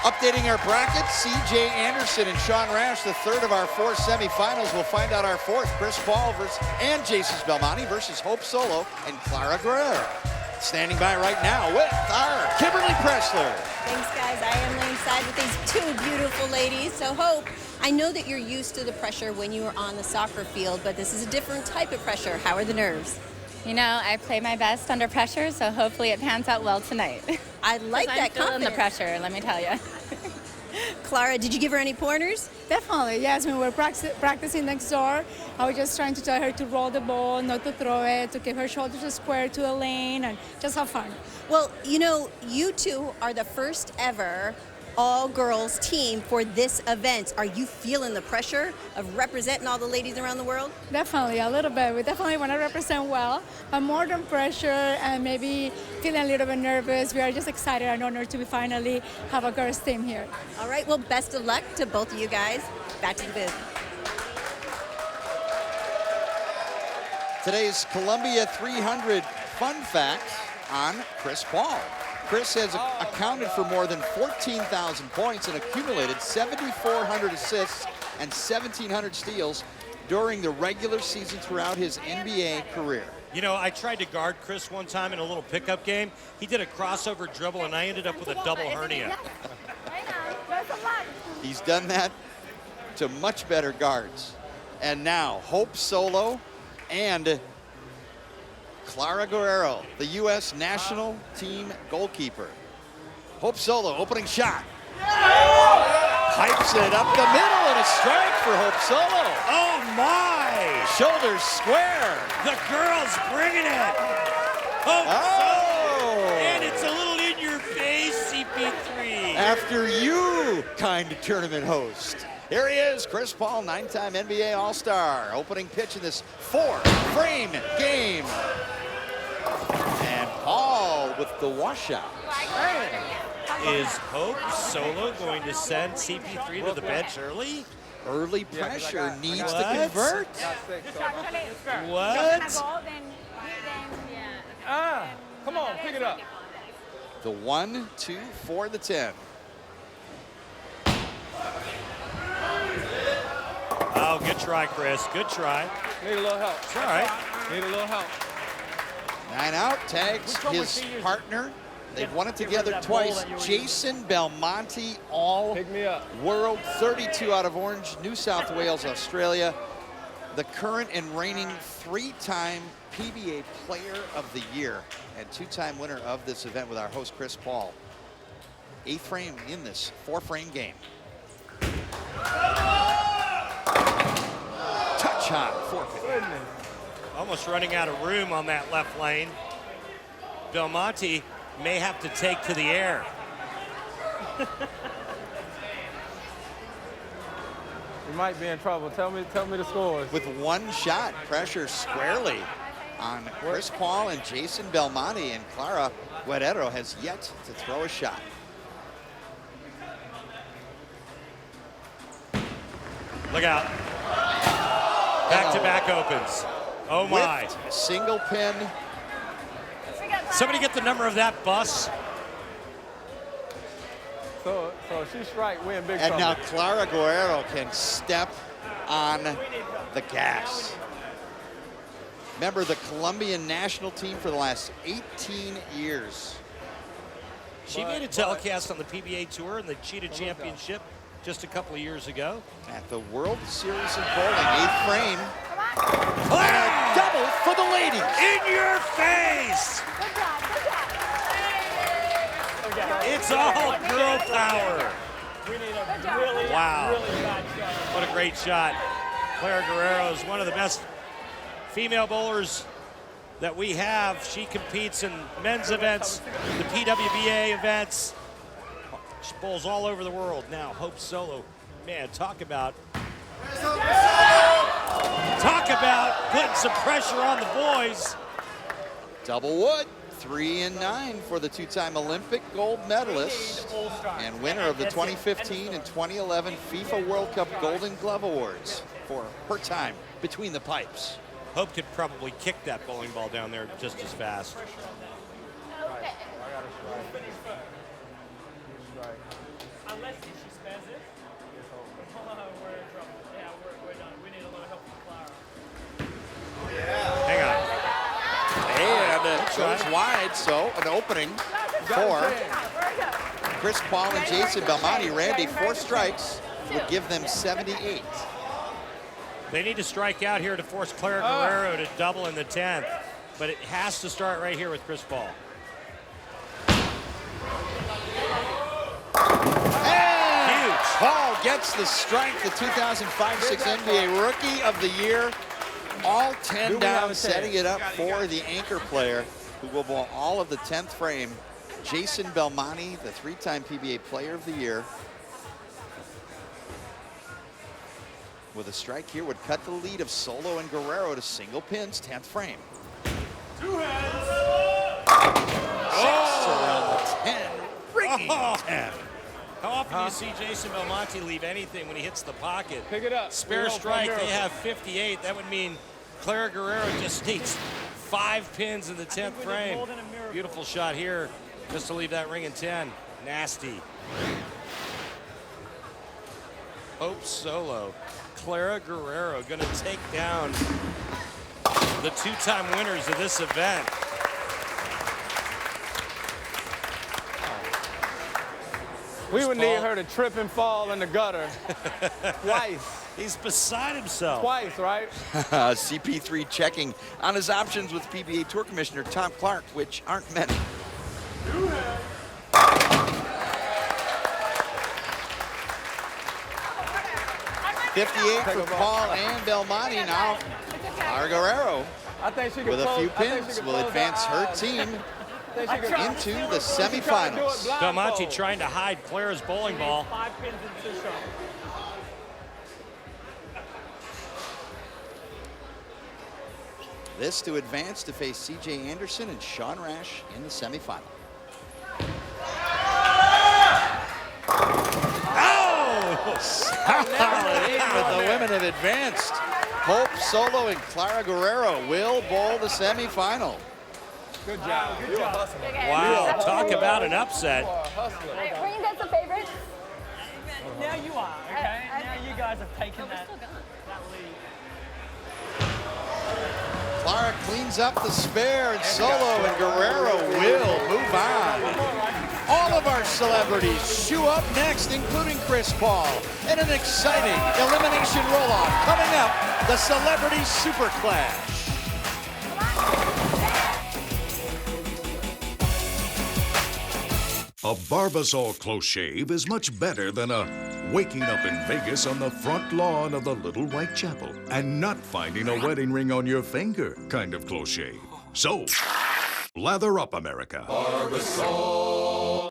Updating our bracket, C.J. Anderson and Sean Rash, the third of our four semifinals. We'll find out our fourth, Chris Paul and Jason Belmonte versus Hope Solo and Clara Guerrero. Standing by right now with our Kimberly Pressler. Thanks, guys. I am laying side with these two beautiful ladies. So, Hope, I know that you're used to the pressure when you are on the soccer field, but this is a different type of pressure. How are the nerves? You know, I play my best under pressure, so hopefully it pans out well tonight. I like that I'm feeling the confidence. pressure, let me tell you. Clara, did you give her any pointers? Definitely, yes. When we were practicing next door, I was just trying to tell her to roll the ball, not to throw it, to keep her shoulders square to the lane, and just have fun. Well, you know, you two are the first ever all-girls team for this event. Are you feeling the pressure of representing all the ladies around the world? Definitely, a little bit. We definitely want to represent well, but more than pressure and maybe feeling a little bit nervous. We are just excited and honored to finally have a girls team here. All right, well, best of luck to both of you guys. Back to the biz. Today's Columbia 300 fun fact on Chris Paul. Chris has accounted for more than 14,000 points and accumulated 7,400 assists and 1,700 steals during the regular season throughout his NBA career. You know, I tried to guard Chris one time in a little pickup game. He did a crossover dribble, and I ended up with a double hernia. He's done that to much better guards. And now, Hope Solo and Clara Guerrero, the U.S. national team goalkeeper. Hope Solo, opening shot. Pipes it up the middle, and a strike for Hope Solo. Oh, my! Shoulders square. The girl's bringing it. Hope Solo. And it's a little in your face, CP3. After you, kind tournament host. Here he is, Chris Paul, 9-time NBA All-Star, opening pitch in this 4-frame game. And Paul with the washout. Is Hope Solo going to send CP3 to the bench early? Early pressure needs to convert. What? Come on, pick it up. The 1-2 for the 10. Oh, good try, Chris. Good try. Need a little help. It's all right. Need a little help. 9 out, tags his partner. They've won it together twice. Jason Belmonte, all-world, 32 out of Orange, New South Wales, Australia. The current and reigning 3-time PBA Player of the Year and 2-time winner of this event with our host, Chris Paul. 8th frame in this 4-frame game. Touch shot, forfeit. Almost running out of room on that left lane. Belmonte may have to take to the air. You might be in trouble. Tell me the scores. With one shot, pressure squarely on Chris Paul and Jason Belmonte, and Clara Guerrero has yet to throw a shot. Look out. Back-to-back opens. Oh, my. Whipped, single pin. Somebody get the number of that bus. So she strike, we in big And trouble. now Clara Guerrero can step on the gas. Member of the Colombian national team for the last 18 years. She made a telecast on the PBA Tour and the Cheetah Championship just a couple of years ago. At the World Series of Bowling, 8th frame. Wow. Double for the ladies. In your face! It's all girl power. We need a really bad shot. What a great shot. Clara Guerrero is one of the best female bowlers that we have. She competes in men's events, the PWBA events. She bowls all over the world now. Hope Solo, man, talk about putting some pressure on the boys. Double wood. 3 and 9 for the two-time Olympic gold medalist and winner of the 2015 and 2011 FIFA World Cup Golden Glove Awards for her time between the pipes. Hope could probably kick that bowling ball down there just as fast. Unless she spares it. We're in trouble. Yeah, we're done. We need a lot of help from Clara. Hang on. And it goes wide, so an opening for Chris Paul and Jason Belmonte. Randy, 4 strikes would give them 78. They need to strike out here to force Clara Guerrero to double in the 10th, but it has to start right here with Chris Paul. And huge. Paul gets the strike, the 2005-6 NBA Rookie of the Year. All 10 down, setting it up for the anchor player who will bowl all of the 10th frame. Jason Belmonte, the 3-time PBA Player of the Year. With a strike here would cut the lead of Solo and Guerrero to single pins, 10th frame. 2 hands. 6 around the 10, ringing 10. How often do you see Jason Belmonte leave anything when he hits the pocket? Pick it up. Spare strike, they have 58. That would mean Clara Guerrero just needs 5 pins in the 10th frame. Beautiful shot here, just to leave that ring in 10. Nasty. Hope Solo. Clara Guerrero gonna take down the 2-time winners of this event. We would need her to trip and fall in the gutter twice. He's beside himself. Twice, right? CP3 checking on his options with PBA Tour Commissioner Tom Clark, which aren't many. 58 for Paul and Belmonte now. Clara Guerrero with a few pins will advance her team into the semifinals. Belmonte trying to hide Clara's bowling ball. 5 pins in 2 shots. This to advance to face C.J. Anderson and Shan in the semifinal. But the women have advanced. Hope Solo and Clara Guerrero will bowl the semifinal. Good job. Good job. Wow, talk about an upset. Were you guys the favorites? Now you are, okay? Now you guys have taken that lead. Clara cleans up the spare, and Solo and Guerrero will move on. All of our celebrities shoe up next, including Chris Paul. And an exciting elimination roll-off coming up, the Celebrity Super Clash. A Barbasol close shave is much better than a waking up in Vegas on the front lawn of the Little White Chapel and not finding a wedding ring on your finger kind of close shave. So, lather up, America. Barbasol.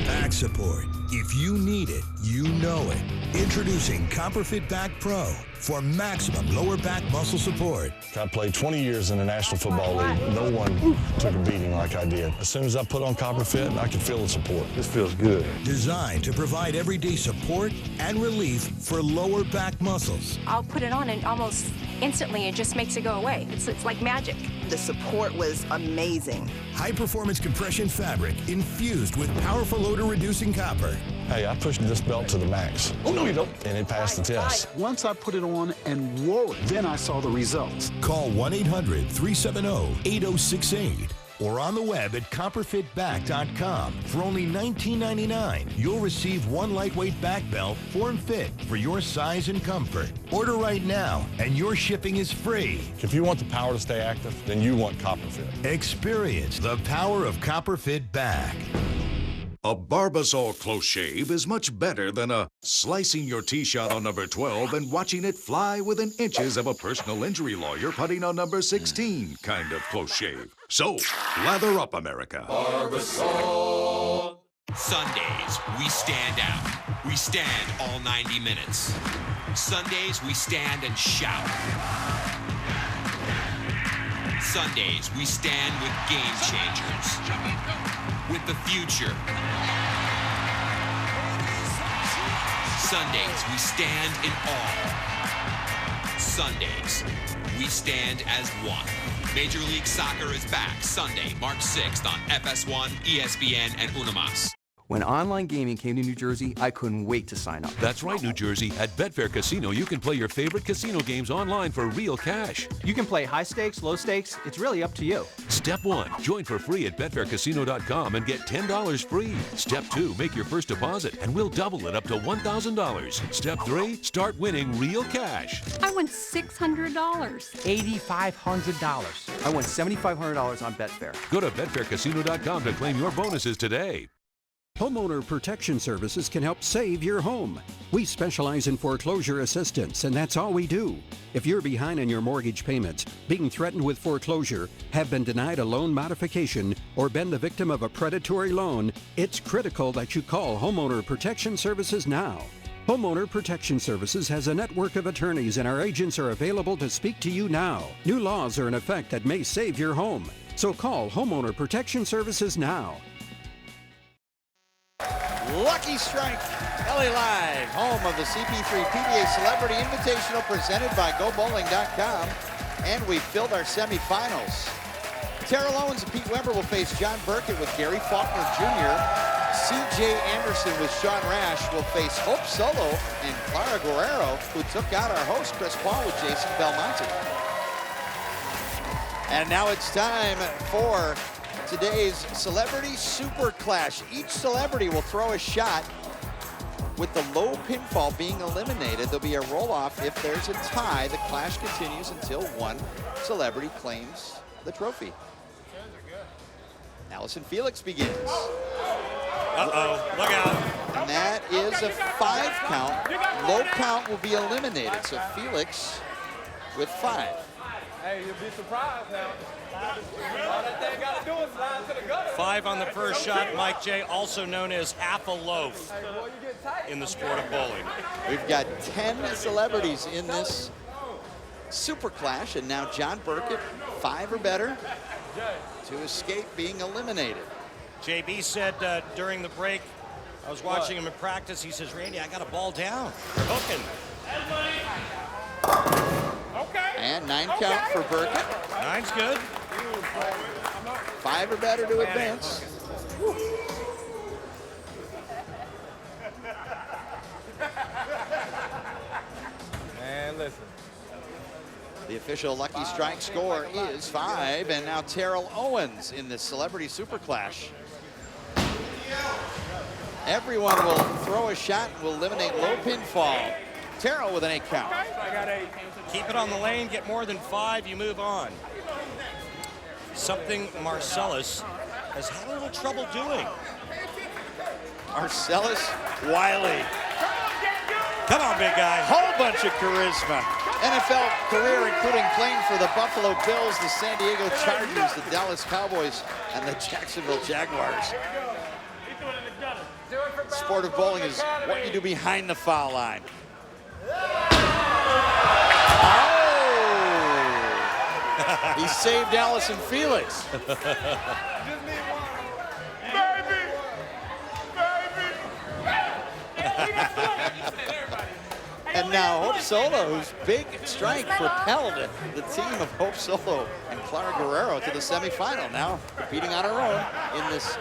Back support. If you need it, you know it. Introducing CopperFit Back Pro for maximum lower back muscle support. I played 20 years in the National Football League. No one took a beating like I did. As soon as I put on CopperFit, I could feel the support. This feels good. Designed to provide everyday support and relief for lower back muscles. I'll put it on and almost instantly it just makes it go away. It's like magic. The support was amazing. High-performance compression fabric infused with powerful odor-reducing copper. Hey, I pushed this belt to the max. Oh, no, you don't. And it passed the test. Once I put it on and wore it, then I saw the results. Call 1-800-370-8068. or on the web at copperfitback.com. For only $19.99, you'll receive one lightweight back belt form-fit for your size and comfort. Order right now, and your shipping is free. If you want the power to stay active, then you want CopperFit. Experience the power of CopperFit Back. A Barbasol close shave is much better than a slicing your tee shot on number 12 and watching it fly within inches of a personal injury lawyer putting on number 16 kind of close shave. So, lather up, America. Barbasol. Sundays, we stand out. We stand all 90 minutes. Sundays, we stand and shout. Sundays, we stand with game changers. With the future. Sundays, we stand in awe. Sundays, we stand as one. Major League Soccer is back Sunday, March 6th on FS1, ESPN, and Unimas. When online gaming came to New Jersey, I couldn't wait to sign up. That's right, New Jersey. At Betfair Casino, you can play your favorite casino games online for real cash. You can play high stakes, low stakes. It's really up to you. Step 1, join for free at betfaircasino.com and get $10 free. Step 2, make your first deposit and we'll double it up to $1,000. Step 3, start winning real cash. I won $600. $8,500. I won $7,500 on Betfair. Go to betfaircasino.com to claim your bonuses today. Homeowner Protection Services can help save your home. We specialize in foreclosure assistance, and that's all we do. If you're behind on your mortgage payments, being threatened with foreclosure, have been denied a loan modification, or been the victim of a predatory loan, it's critical that you call Homeowner Protection Services now. Homeowner Protection Services has a network of attorneys, and our agents are available to speak to you now. New laws are in effect that may save your home. So call Homeowner Protection Services now. Lucky Strike, LA Live, home of the CP3 PBA Celebrity Invitational presented by GoBowling.com. And we filled our semifinals. Terrell Owens and Pete Weber will face John Burkett with Gary Faulkner Jr. C.J. Anderson with Sean Rash will face Hope Solo and Clara Guerrero, who took out our host Chris Paul with Jason Belmonte. And now it's time for today's Celebrity Super Clash. Each celebrity will throw a shot with the low pinfall being eliminated. There'll be a roll-off. If there's a tie, the clash continues until one celebrity claims the trophy. Allison Felix begins. Uh-oh, look out. And that is a 5 count. Low count will be eliminated. So Felix with 5. Hey, you'll be surprised now. All that thing got to do is slide to the gutter. 5 on the first shot, Mike J., also known as half a loaf in the sport of bowling. We've got 10 celebrities in this Super Clash, and now John Burkett, 5 or better to escape being eliminated. JB said during the break, I was watching him in practice, he says, Randy, I got a ball down. They're hooking. And 9 count for Burkett. 9's good. 5 or better to advance. Man, listen. The official Lucky Strike score is 5, and now Terrell Owens in this Celebrity Super Clash. Everyone will throw a shot and will eliminate low pinfall. Terrell with an 8 count. I got 8. Keep it on the lane, get more than 5, you move on. Something Marcellus has had a little trouble doing. Marcellus Wiley. Come on, big guy. Whole bunch of charisma. NFL career, including playing for the Buffalo Bills, the San Diego Chargers, the Dallas Cowboys, and the Jacksonville Jaguars. Sport of bowling is what you do behind the foul line. Oh! He saved Allison Felix. And now Hope Solo, whose big strike propelled the team of Hope Solo and Clara Guerrero to the semifinal. Now competing on her own in this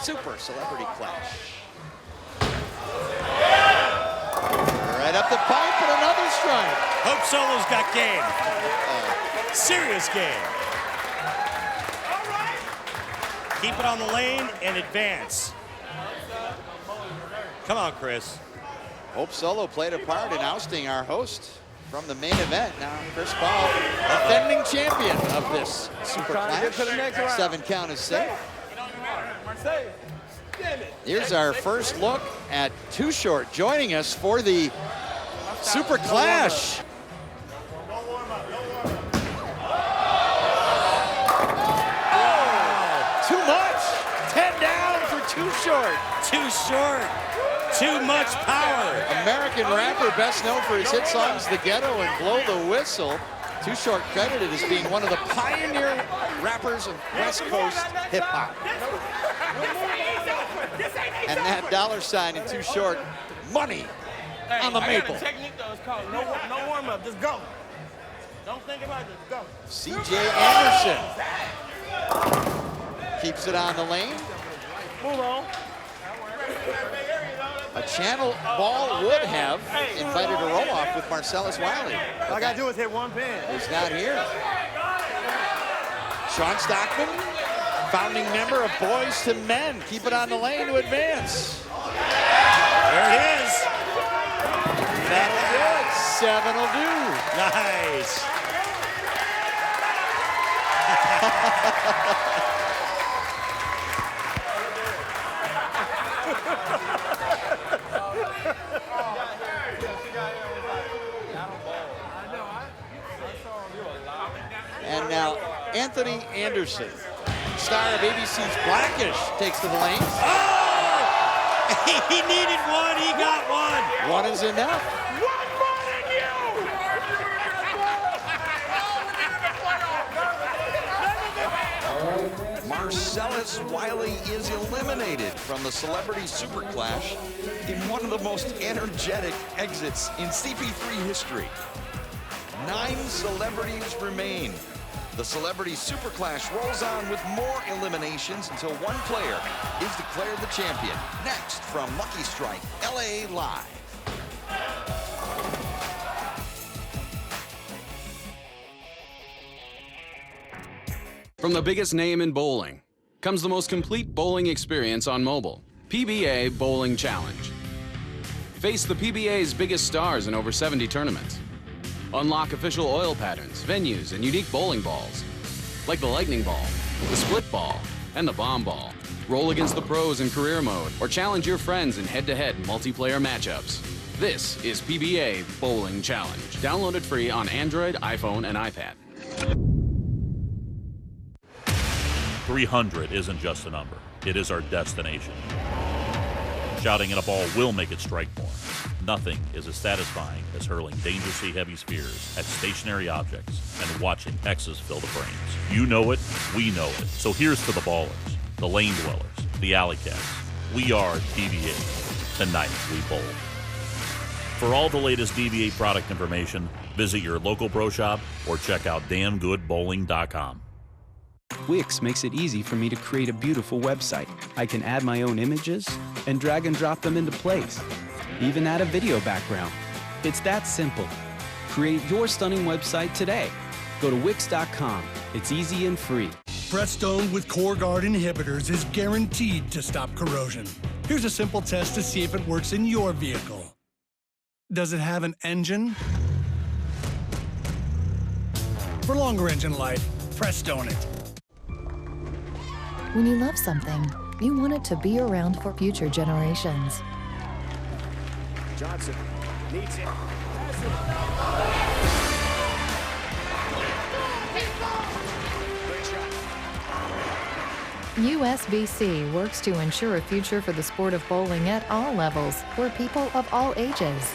Super Celebrity Clash. Right up the pipe and another strike. Hope Solo's got game. Serious game. Keep it on the lane and advance. Come on, Chris. Hope Solo played a part in ousting our host from the main event. Now, Chris Paul, defending champion of this Super Clash. 7 count is safe. Here's our first look at Too Short joining us for the Super Clash. Too much. 10 down for Too Short. Too short. Too much power. American rapper best known for his hit songs The Ghetto and Blow the Whistle. Too Short credited as being one of the pioneer rappers of West Coast hip hop. And that $sign in Too Short, money on the maple. Technique though, it's called no warm up, just go. Don't think about it, just go. CJ Anderson keeps it on the lane. Move on. A channel ball would have invited a roll-off with Marcellus Wiley. All I gotta do is hit one pin. He's not here. Sean Stockman, founding member of Boys to Men. Keep it on the lane to advance. There it is. That'll do it. 7 will do. Nice. And now Anthony Anderson, star of ABC's Blackish, takes to the lane. Oh! He needed one, he got one. One is enough. Marcellus Wiley is eliminated from the Celebrity Super Clash in one of the most energetic exits in CP3 history. 9 celebrities remain. The Celebrity Super Clash rolls on with more eliminations until one player is declared the champion. Next from Lucky Strike, LA Live. From the biggest name in bowling comes the most complete bowling experience on mobile. PBA Bowling Challenge. Face the PBA's biggest stars in over 70 tournaments. Unlock official oil patterns, venues, and unique bowling balls, like the lightning ball, the split ball, and the bomb ball. Roll against the pros in career mode, or challenge your friends in head-to-head multiplayer matchups. This is PBA Bowling Challenge. Downloaded free on Android, iPhone, and iPad. 300 isn't just a number. It is our destination. Shouting at a ball will make it strike more. Nothing is as satisfying as hurling dangerously heavy spheres at stationary objects and watching X's fill the frames. You know it, we know it. So here's to the ballers, the lane dwellers, the alley cats. We are PBA. Tonight we bowl. For all the latest DBA product information, visit your local pro shop or check out damngoodbowling.com. Wix makes it easy for me to create a beautiful website. I can add my own images and drag and drop them into place. Even add a video background. It's that simple. Create your stunning website today. Go to Wix.com. It's easy and free. Prestone with CoreGuard inhibitors is guaranteed to stop corrosion. Here's a simple test to see if it works in your vehicle. Does it have an engine? For longer engine life, Prestone it. When you love something, you want it to be around for future generations. Johnson needs it. USBC works to ensure a future for the sport of bowling at all levels for people of all ages.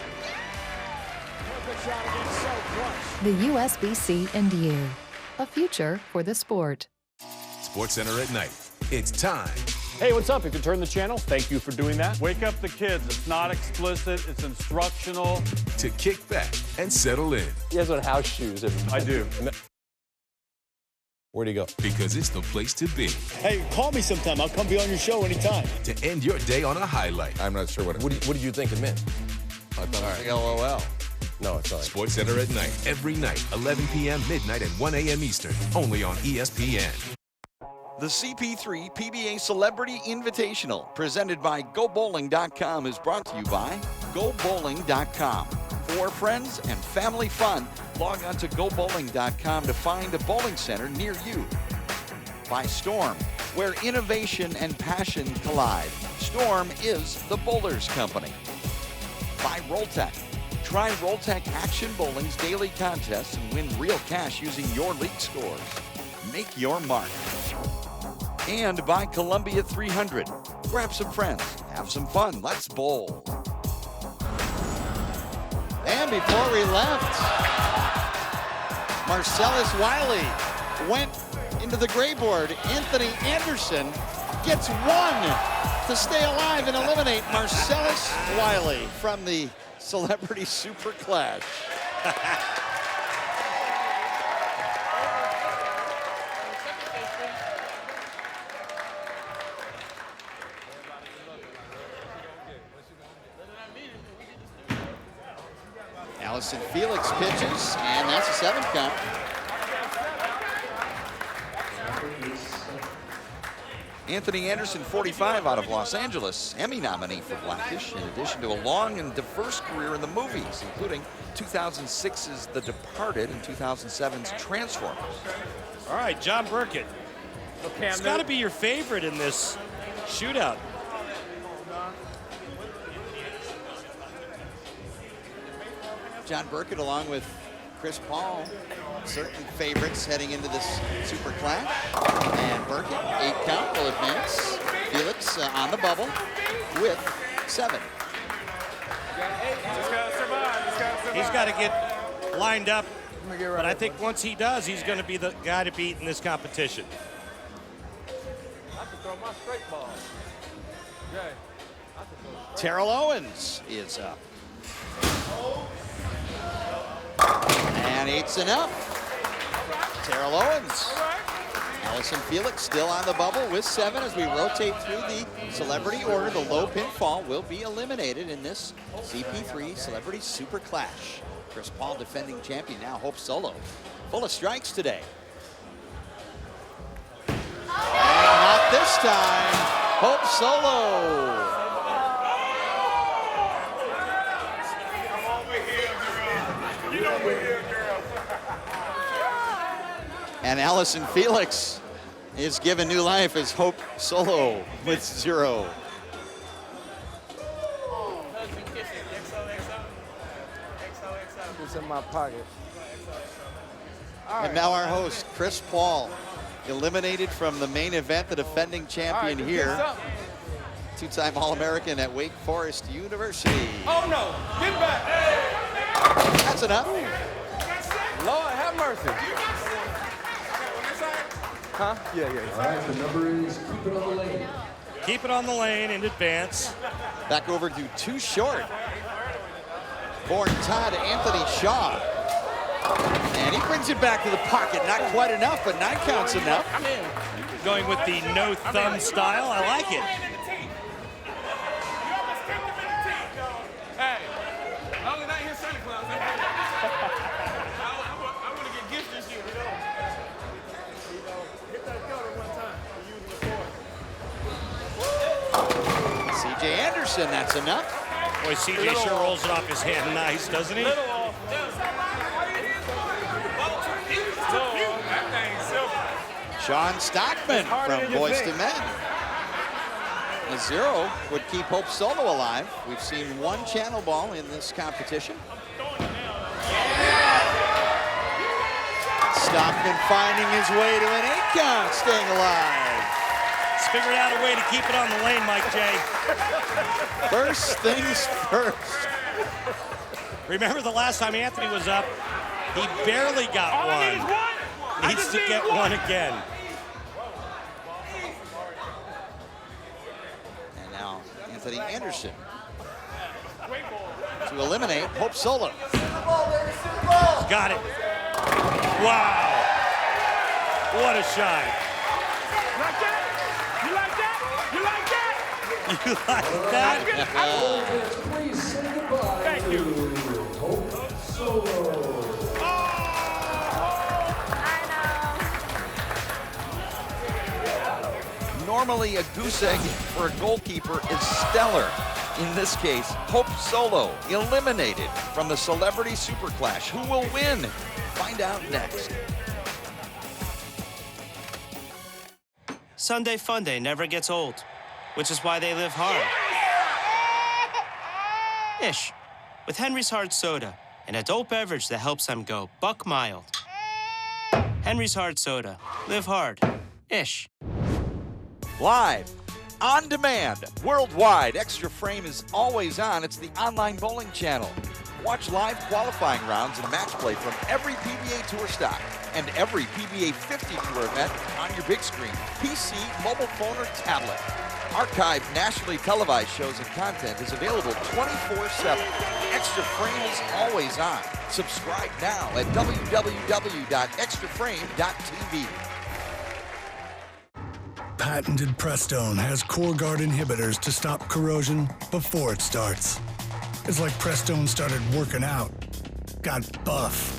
The USBC and you. A future for the sport. SportsCenter at night. It's time. Hey, what's up? If you turn the channel, thank you for doing that. Wake up the kids. It's not explicit. It's instructional. To kick back and settle in. You guys want house shoes. I do. Where'd he go? Because it's the place to be. Hey, call me sometime. I'll come be on your show anytime. To end your day on a highlight. I'm not sure what did you think it meant? I thought it was LOL. No, it's not. SportsCenter at night. Every night, 11 p.m., midnight, and 1 a.m. Eastern. Only on ESPN. The CP3 PBA Celebrity Invitational, presented by GoBowling.com, is brought to you by GoBowling.com. For friends and family fun, log on to GoBowling.com to find a bowling center near you. By Storm, where innovation and passion collide. Storm is the bowler's company. By Rolltech. Try Rolltech Action Bowling's daily contests and win real cash using your league scores. Make your mark. And by Columbia 300. Grab some friends, have some fun, let's bowl. And before we left, Marcellus Wiley went into the gray board. Anthony Anderson gets one to stay alive and eliminate Marcellus Wiley from the Celebrity Super Clash. Allison Felix pitches, and that's a 7 count. Anthony Anderson, 45, out of Los Angeles, Emmy nominee for Blackish, in addition to a long and diverse career in the movies, including 2006's The Departed and 2007's Transformers. All right, John Burkett. It's got to be your favorite in this shootout. John Burkett, along with Chris Paul, certain favorites heading into this Super Clash. And Burkett, 8 count, will advance. Felix on the bubble with 7. He's got to get lined up, but I think once he does, he's going to be the guy to beat in this competition. I can throw my straight ball. Terrell Owens is up. And 8's enough. Terrell Owens. Allison Felix still on the bubble with 7 as we rotate through the celebrity order. The low pinfall will be eliminated in this CP3 Celebrity Super Clash. Chris Paul, defending champion, now Hope Solo. Full of strikes today. And not this time. Hope Solo. And Allison Felix is given new life as Hope Solo with 0. It's in my pocket. And now our host, Chris Paul, eliminated from the main event, the defending champion here. 2-time All-American at Wake Forest University. Oh no, get back. That's enough. Lord have mercy. Huh? Yeah. All right, the number is keep it on the lane. Keep it on the lane in advance. Back over to too short. Born Todd Anthony Shaw. And he brings it back to the pocket. Not quite enough, but 9 counts enough. Going with the no thumb style. I like it. Hey, I only not here Santa Claus. I want to get gifts this year, you know. Hit that gutter one time. CJ Anderson, that's enough. Boy, CJ sure rolls it off his hand nice, doesn't he? Sean Stockman from Boys to Men. A 0 would keep Hope Solo alive. We've seen 1 channel ball in this competition. Stockman finding his way to an 8 count, staying alive. He's figured out a way to keep it on the lane, Mike J. First things first. Remember the last time Anthony was up, he barely got one. Needs to get one again. And now Anthony Anderson to eliminate Hope Solo. Got it. Wow. What a shot. Like that? You like that? You like that? You like that? Please say goodbye Thank you. to Hope Solo. Normally, a goose egg for a goalkeeper is stellar. In this case, Hope Solo eliminated from the Celebrity Superclash. Who will win? Find out next. Sunday Funday never gets old, which is why they live hard. Ish. With Henry's Hard Soda, an adult beverage that helps them go buck mild. Henry's Hard Soda. Live hard. Ish. Live, on demand, worldwide, Extra Frame is always on. It's the online bowling channel. Watch live qualifying rounds and match play from every PBA Tour stock and every PBA 50 Tour event on your big screen, PC, mobile phone, or tablet. Archived nationally televised shows and content is available 24/7. Extra Frame is always on. Subscribe now at www.extraframe.tv. Patented Prestone has CoreGuard inhibitors to stop corrosion before it starts. It's like Prestone started working out, got buff,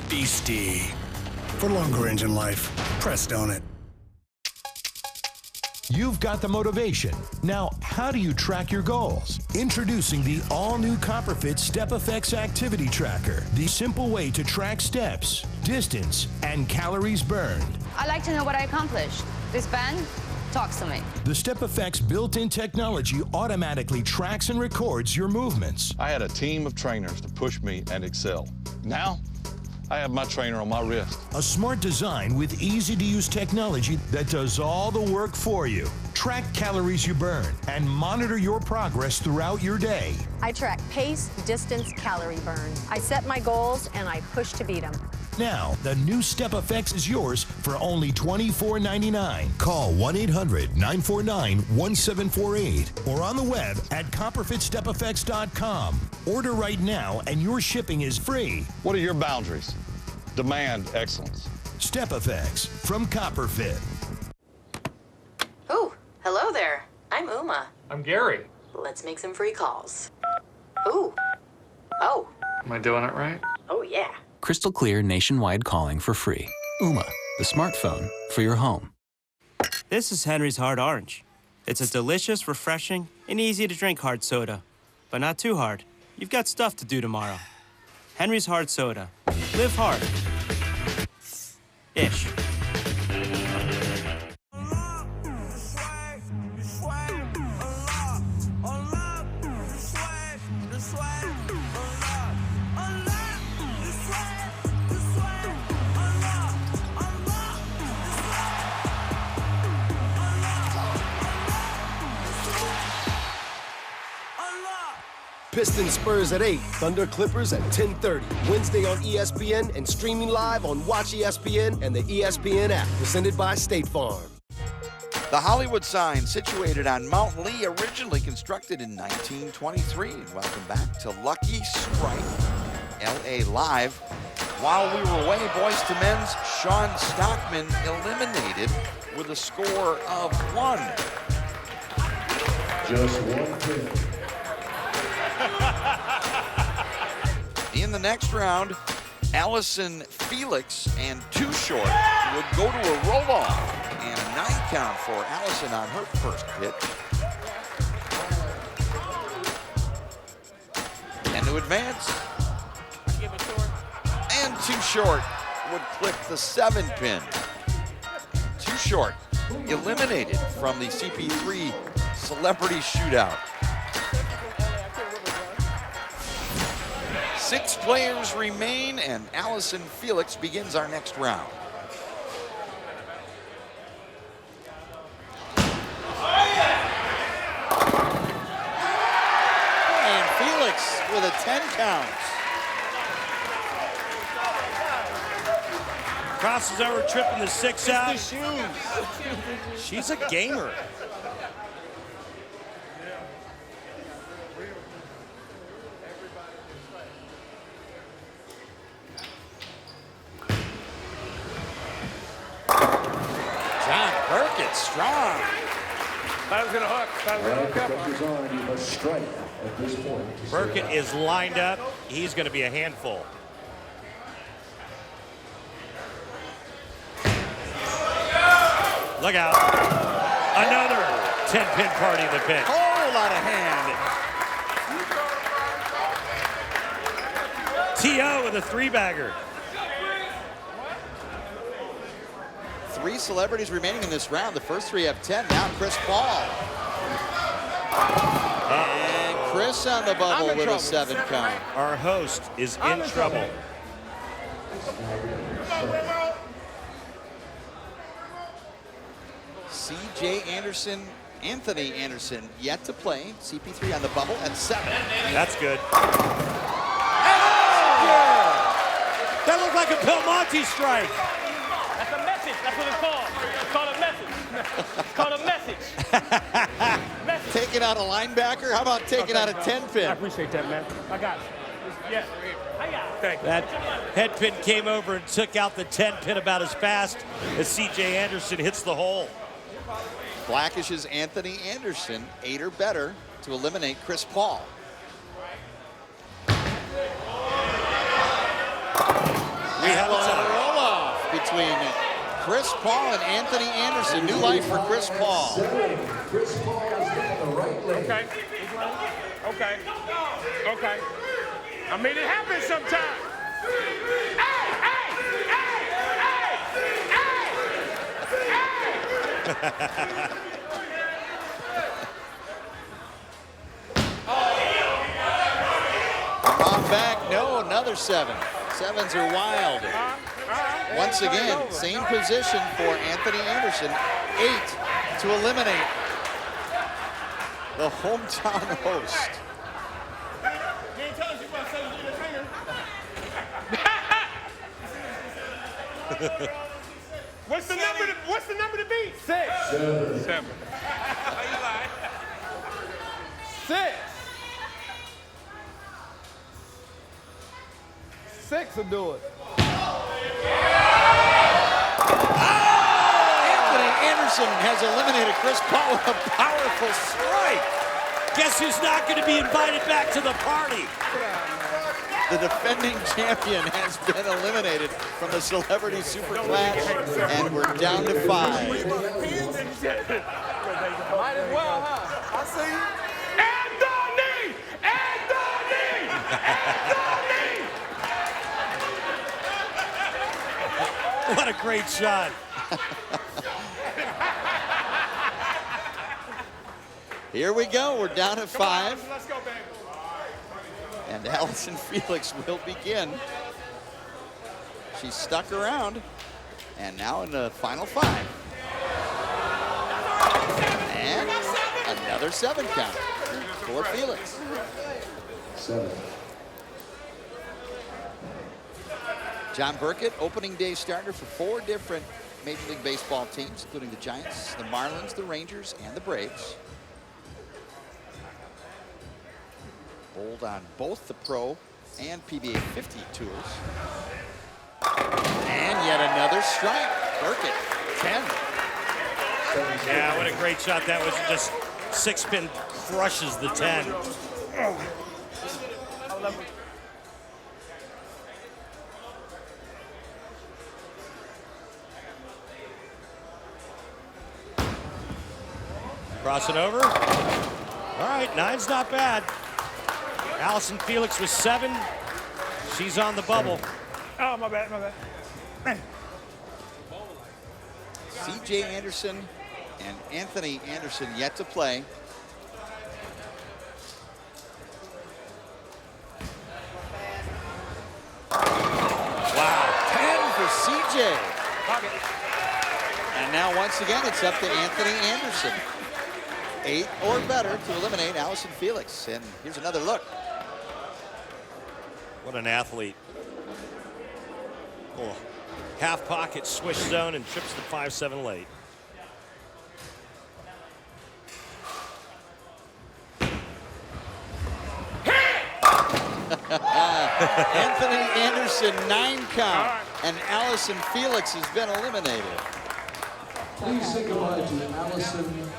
beastie. For longer engine life, Prestone it. You've got the motivation. Now, how do you track your goals? Introducing the all-new CopperFit Step Effects Activity Tracker, the simple way to track steps, distance, and calories burned. I like to know what I accomplished. This band talks to me. The Step Effects built-in technology automatically tracks and records your movements. I had a team of trainers to push me and excel. Now, I have my trainer on my wrist. A smart design with easy-to-use technology that does all the work for you. Track calories you burn and monitor your progress throughout your day. I track pace, distance, calorie burn. I set my goals and I push to beat them. Now, the new Step Effects is yours for only $24.99. Call 1-800-949-1748 or on the web at CopperFitStepEffects.com. Order right now and your shipping is free. What are your boundaries? Demand excellence. Step Effects from CopperFit. Oh, hello there. I'm Uma. I'm Gary. Let's make some free calls. Ooh. Oh. Am I doing it right? Oh, yeah. Crystal clear nationwide calling for free. Uma, the smartphone for your home. This is Henry's Hard Orange. It's a delicious, refreshing, and easy-to-drink hard soda. But not too hard. You've got stuff to do tomorrow. Henry's Hard Soda. Live hard. Ish. Pistons Spurs at 8, Thunder Clippers at 10:30. Wednesday on ESPN and streaming live on Watch ESPN and the ESPN app, presented by State Farm. The Hollywood sign, situated on Mount Lee, originally constructed in 1923. And welcome back to Lucky Strike, LA Live. While we were away, boys to men's, Shan Stockman eliminated with a score of 1. Just one pin. In the next round, Allison Felix and Too Short would go to a roll-off. And a 9 count for Allison on her first pitch. And to advance. And Too Short would clip the 7 pin. Too Short eliminated from the CP3 Celebrity Shootout. 6 players remain, and Allison Felix begins our next round. And Felix with a 10 count. Crosses over, tripping the 6 out. She's a gamer. Burkett strong. I was going to hook. I was going to hook up. Design, you must strike at this point. Burkett is lined up. He's going to be a handful. Look out. 10-pin party in the pit. Whole lot of hand. T.O. with a 3-bagger. 3 celebrities remaining in this round. The first 3 have 10. Now Chris Paul. And Chris on the bubble with a 7 count. Our host is in trouble. C.J. Anderson, Anthony Anderson yet to play. CP3 on the bubble at 7. That's good. That looked like a Belmonte strike. That's a message. That's what it's called. It's called a message. It's called a message. Message. Taking out a linebacker? How about taking out a 10-pin? I appreciate that, man. I got it. Yeah. Thank you. That head pin came over and took out the 10-pin about as fast as C.J. Anderson hits the hole. Blackish's Anthony Anderson, 8 or better to eliminate Chris Paul. We have a roll-off between Chris Paul and Anthony Anderson. New life for Chris Paul. Chris Paul is getting the right leg. Okay. Okay. Okay. I made it happen sometime. On back, no, another 7. 7s are wild. Once again, same position for Anthony Anderson. 8 to eliminate the hometown host. You ain't telling us you want to say you're the trainer. What's the number to beat? 6. 7. How you lie? 6. 6 will do it. Anthony Anderson has eliminated Chris Paul with a powerful strike. Guess who's not going to be invited back to the party? The defending champion has been eliminated from the Celebrity Super Clash, and we're down to 5. Might as well, huh? I see you. What a great shot. Here we go. We're down to 5. Let's go, baby. And Allison Felix will begin. She's stuck around. And now in the final 5. And another 7 count for Felix. 7. John Burkett, opening day starter for 4 different Major League Baseball teams, including the Giants, the Marlins, the Rangers, and the Braves. Bowled on both the Pro and PBA 50 tours. And yet another strike. Burkett, 10. Yeah, what a great shot that was. Just 6-pin crushes the 10. Crossing over. All right, 9's not bad. Allison Felix with 7. She's on the bubble. Oh, my bad, my bad. C.J. Anderson and Anthony Anderson yet to play. Wow, 10 for C.J. And now once again, it's up to Anthony Anderson. 8 or better to eliminate Allison Felix. And here's another look. What an athlete. Oh, half pocket swish zone and trips the 5-7 late. Anthony Anderson, 9 count. And Allison Felix has been eliminated. Please say goodbye to Allison Felix.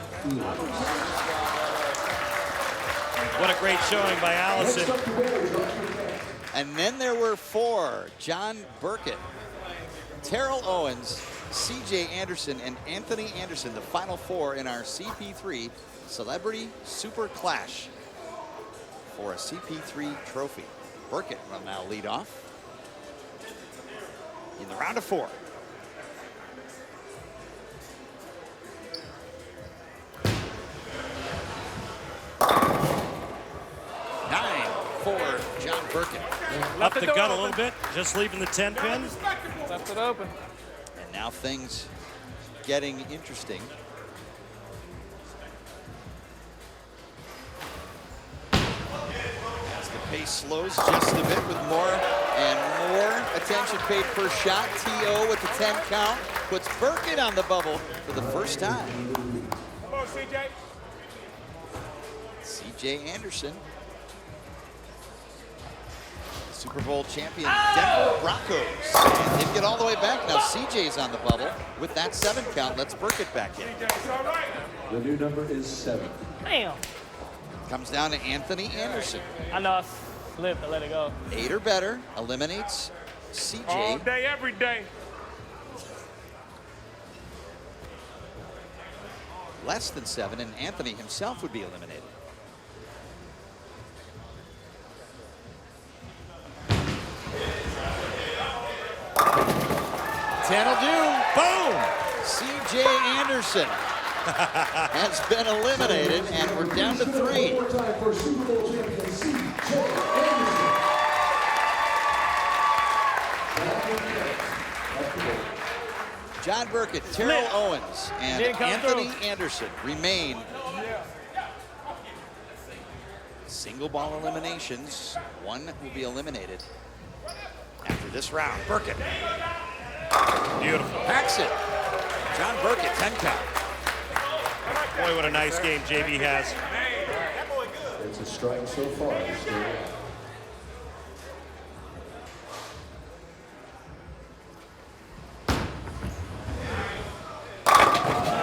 What a great showing by Allison. And then there were 4. John Burkett, Terrell Owens, C.J. Anderson and Anthony Anderson, the final four in our CP3 Celebrity Super Clash for a CP3 trophy. Burkett will now lead off in the round of four. For John Burkett. Up the gut a little bit, just leaving the 10 pin. Left it open. And now things getting interesting. As the pace slows just a bit with more and more attention paid per shot. T.O. with the 10 count puts Burkett on the bubble for the first time. Come on, C.J. C.J. Anderson. Super Bowl champion Denver Broncos. And didn't get all the way back. Now CJ's on the bubble with that 7 count. Let's Burkett back in. The new number is 7. Damn. Comes down to Anthony Anderson. I know I slipped. I let it go. 8 or better. Eliminates CJ. All day, every day. Less than 7, and Anthony himself would be eliminated. That'll do. Boom! C.J. Anderson has been eliminated, and we're down to 3. John Burkett, Terrell Owens, and Anthony Anderson remain single ball eliminations. One will be eliminated after this round. Burkett. Beautiful. Packs it. John Burkett, 10 count. Boy, what a nice game JB has. It's a strike so far.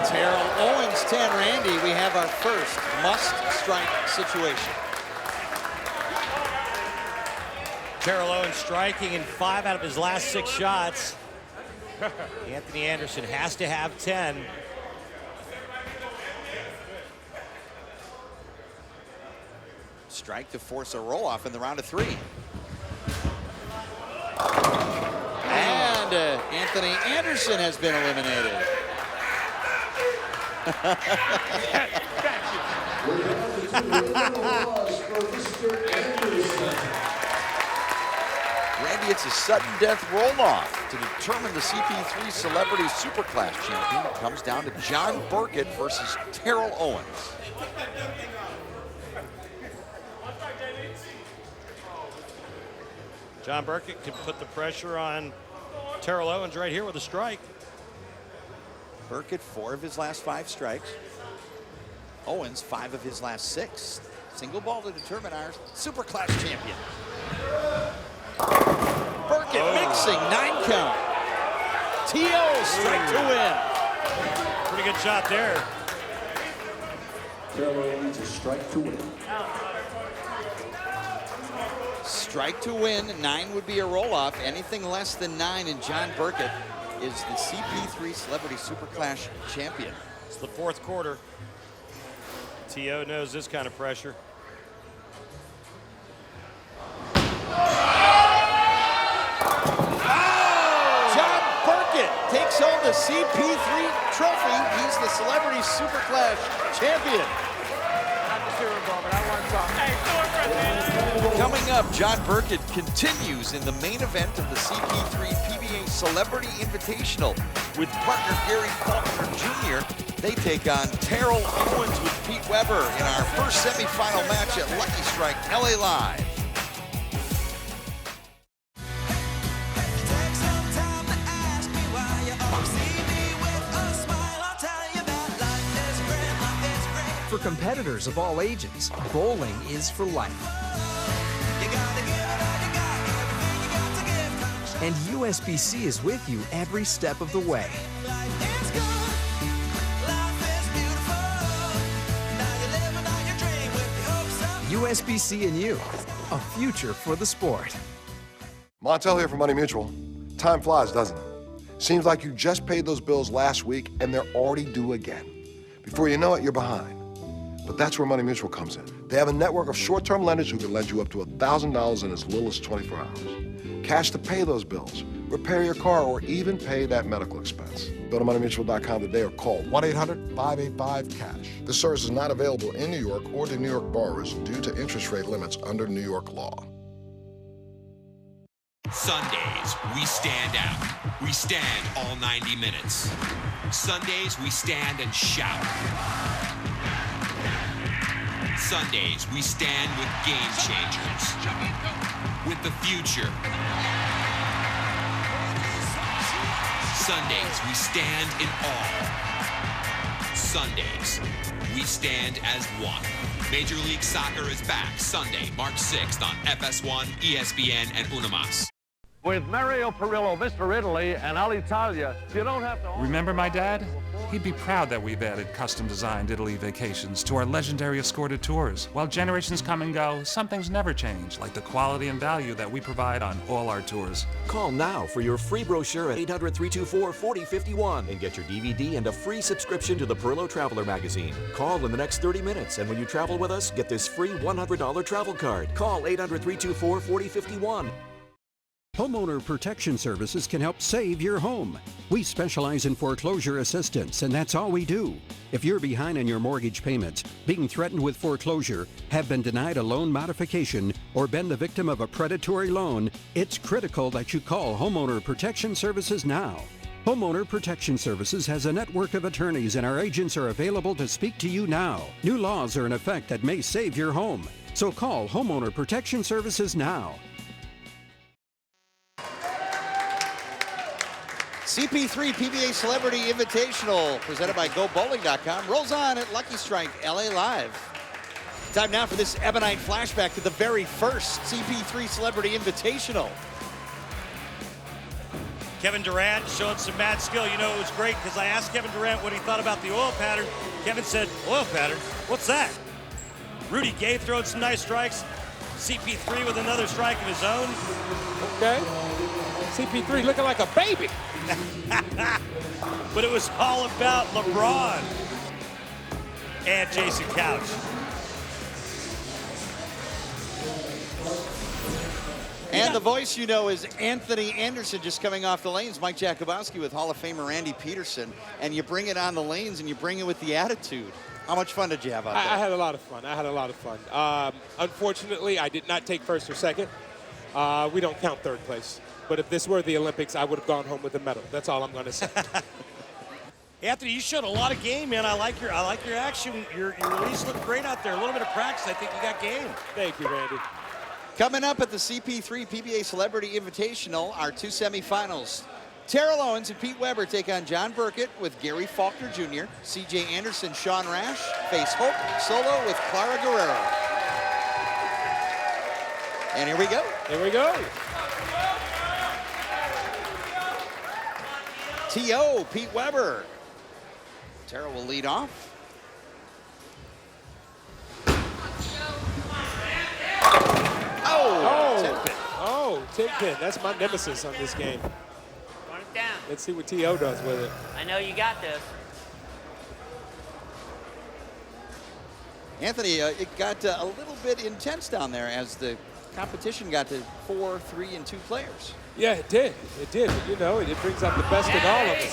Terrell Owens, 10. Randy, we have our first must-strike situation. Terrell Owens striking in 5 out of his last 6 shots. Anthony Anderson has to have 10. Strike to force a roll-off in the round of 3. And Anthony Anderson has been eliminated. Randy, it's a sudden death roll-off to determine the CP3 Celebrity Superclass champion. It comes down to John Burkett versus Terrell Owens. John Burkett can put the pressure on Terrell Owens right here with a strike. Burkett, 4 of his last 5 strikes. Owens, 5 of his last 6. Single ball to determine our Superclass champion. Burkett mixing, 9 count. T.O. strike to win. Pretty good shot there. Terrell needs a strike to win. Strike to win, 9 would be a roll-off. Anything less than 9, and John Burkett is the CP3 Celebrity Superclass champion. It's the 4th quarter. T.O. knows this kind of pressure. John Burkett takes home the CP3 trophy. He's the Celebrity Superclass champion. Coming up, John Burkett continues in the main event of the CP3 PBA Celebrity Invitational with partner Gary Faulkner Jr. They take on Terrell Owens with Pete Weber in our first semifinal match at Lucky Strike LA Live. For competitors of all ages, bowling is for life. And USBC is with you every step of the way. USBC and you, a future for the sport. Montel here from Money Mutual. Time flies, doesn't it? Seems like you just paid those bills last week and they're already due again. Before you know it, you're behind. But that's where Money Mutual comes in. They have a network of short-term lenders who can lend you up to $1,000 in as little as 24 hours. Cash to pay those bills, repair your car, or even pay that medical expense. Go to moneymutual.com today or call 1-800-585-CASH. This service is not available in New York or to New York borrowers due to interest rate limits under New York law. Sundays, we stand out. We stand all 90 minutes. Sundays, we stand and shout. Sundays, we stand with game changers. With the future. Sundays, we stand in awe. Sundays, we stand as one. Major League Soccer is back Sunday, March 6th on FS1, ESPN, and Unimas. With Mario Perillo, Mr. Italy, and Alitalia, you don't have to... Remember my dad? He'd be proud that we've added custom-designed Italy vacations to our legendary escorted tours. While generations come and go, some things never change, like the quality and value that we provide on all our tours. Call now for your free brochure at 800-324-4051 and get your DVD and a free subscription to the Perillo Traveler magazine. Call in the next 30 minutes, and when you travel with us, get this free $100 travel card. Call 800-324-4051. Homeowner Protection Services can help save your home. We specialize in foreclosure assistance, and that's all we do. If you're behind on your mortgage payments, being threatened with foreclosure, have been denied a loan modification, or been the victim of a predatory loan, it's critical that you call Homeowner Protection Services now. Homeowner Protection Services has a network of attorneys, and our agents are available to speak to you now. New laws are in effect that may save your home. So call Homeowner Protection Services now. CP3 PBA Celebrity Invitational, presented by GoBowling.com, rolls on at Lucky Strike LA Live. Time now for this Ebonite flashback to the very first CP3 Celebrity Invitational. Kevin Durant showing some mad skill. You know, it was great because I asked Kevin Durant what he thought about the oil pattern. Kevin said, oil pattern? What's that? Rudy Gay throwing some nice strikes. CP3 with another strike of his own. Okay. CP3 looking like a baby. But it was all about LeBron and Jason Couch. And the voice you know is Anthony Anderson, just coming off the lanes. Mike Jakubowski with Hall of Famer Randy Peterson. And you bring it on the lanes and you bring it with the attitude. How much fun did you have out there? I had a lot of fun. Unfortunately, I did not take first or second. We don't count third place. But if this were the Olympics, I would have gone home with a medal. That's all I'm going to say. Anthony, you showed a lot of game, man. I like your action. Your release looked great out there. A little bit of practice. I think you got game. Thank you, Randy. Coming up at the CP3 PBA Celebrity Invitational, our two semifinals. Terrell Owens and Pete Weber take on John Burkett with Gary Faulkner Jr. C.J. Anderson, Sean Rash face Hope Solo with Clara Guerrero. And here we go. Here we go. T.O. Pete Weber. Terrell will lead off. Oh, 10 pin. That's my nemesis on this game. Run it down. Let's see what T.O. does with it. I know you got this. Anthony, it got a little bit intense down there as the competition got to 4, 3, and 2 players. Yeah, it did. It did. But, you know, it brings out the best in all of us.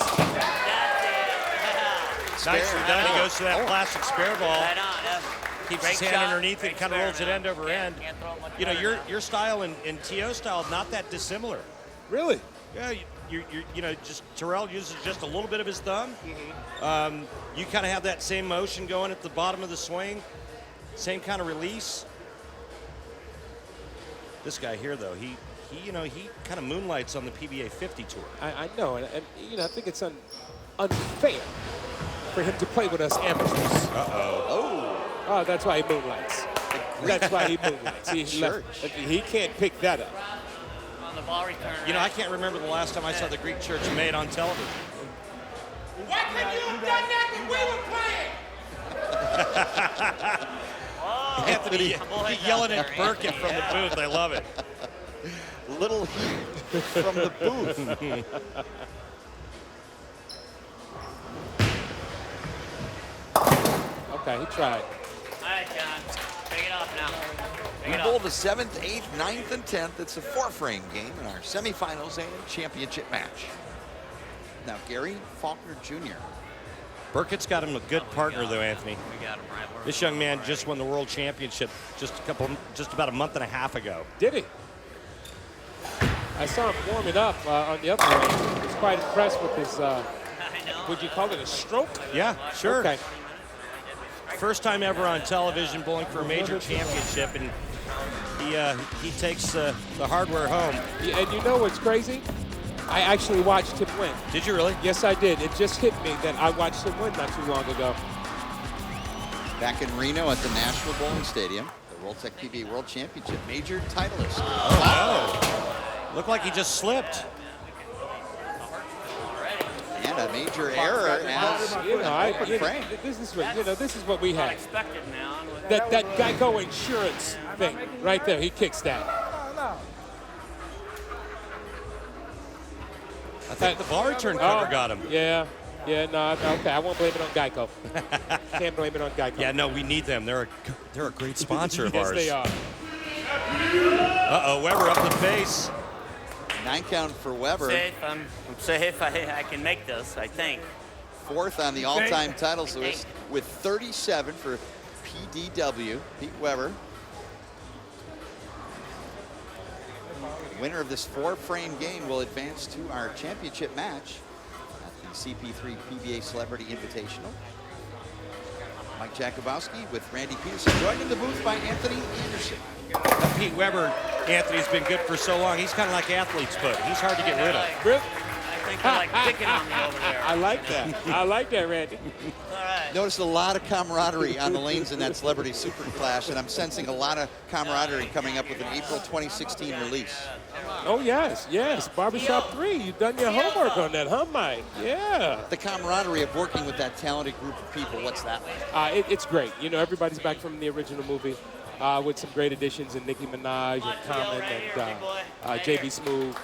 Nicely done. He goes to that plastic spare ball. Right on. Keeps Great his hand shot. underneath it, kind of rolls it end over end. Can't throw it much You know, better. your style and T.O. style not that dissimilar. Really? Yeah, you know, just Terrell uses just a little bit of his thumb. You kind of have that same motion going at the bottom of the swing, same kind of release. This guy here, though, he kind of moonlights on the PBA 50 tour. I know, and you know, I think it's unfair for him to play with us amateurs. Oh, that's why he moonlights. That's why he moonlights. He can't pick that up. On the ball return. You know, I can't remember the last time I saw the Greek Church made on television. Why couldn't you have done that when we were playing? Anthony yelling at Burkett from the booth. I love it. Little heat from the booth. Okay, he tried. All right, John. Take it off now. We Take it bowl off. the 7th, 8th, 9th, and 10th. It's a 4-frame game in our semifinals and championship match. Now, Gary Faulkner Jr. Burkett's got him a good partner, though, Anthony. We got him right where This young man just won the world championship just about a month and a half ago. Did he? I saw him warming up on the other range. I was quite impressed with his, would you call it a stroke? Yeah, sure. Okay. First time ever on television bowling for a major championship, and he takes the hardware home. Yeah, and you know what's crazy? I actually watched him win. Did you really? Yes, I did. It just hit me that I watched him win not too long ago. Back in Reno at the National Bowling Stadium, the World Tech PBA World Championship major titleist. Oh, no. Looked like he just slipped. And a major error as this is what we had. Unexpected now. That Geico insurance thing right there. He kicks that. I think the ball return cover got him. Yeah, no, okay. I won't blame it on Geico. Can't blame it on Geico. Yeah, no, we need them. They're a great sponsor of ours. Yes, they are. Uh-oh, Weber up the face. 9 count for Weber. I'm safe. I can make this, I think. 4th on the all-time titles list with 37 for PDW, Pete Weber. Winner of this 4-frame game will advance to our championship match at the CP3 PBA Celebrity Invitational. Mike Jakubowski with Randy Peterson, joined in the booth by Anthony Anderson. Pete Weber, Anthony's been good for so long. He's kind of like athlete's foot. He's hard to get rid of. Rip. I think they're like picking on me over there. I like that. I like that, Randy. All right. Noticed a lot of camaraderie on the lanes in that Celebrity Super Clash, and I'm sensing a lot of camaraderie coming up with an April 2016 release. Oh, yes. Barbershop 3. You've done your homework on that, huh, Mike? Yeah. The camaraderie of working with that talented group of people, what's that like? It's great. You know, everybody's back from the original movie with some great additions in Nicki Minaj and Common and JB Smooth.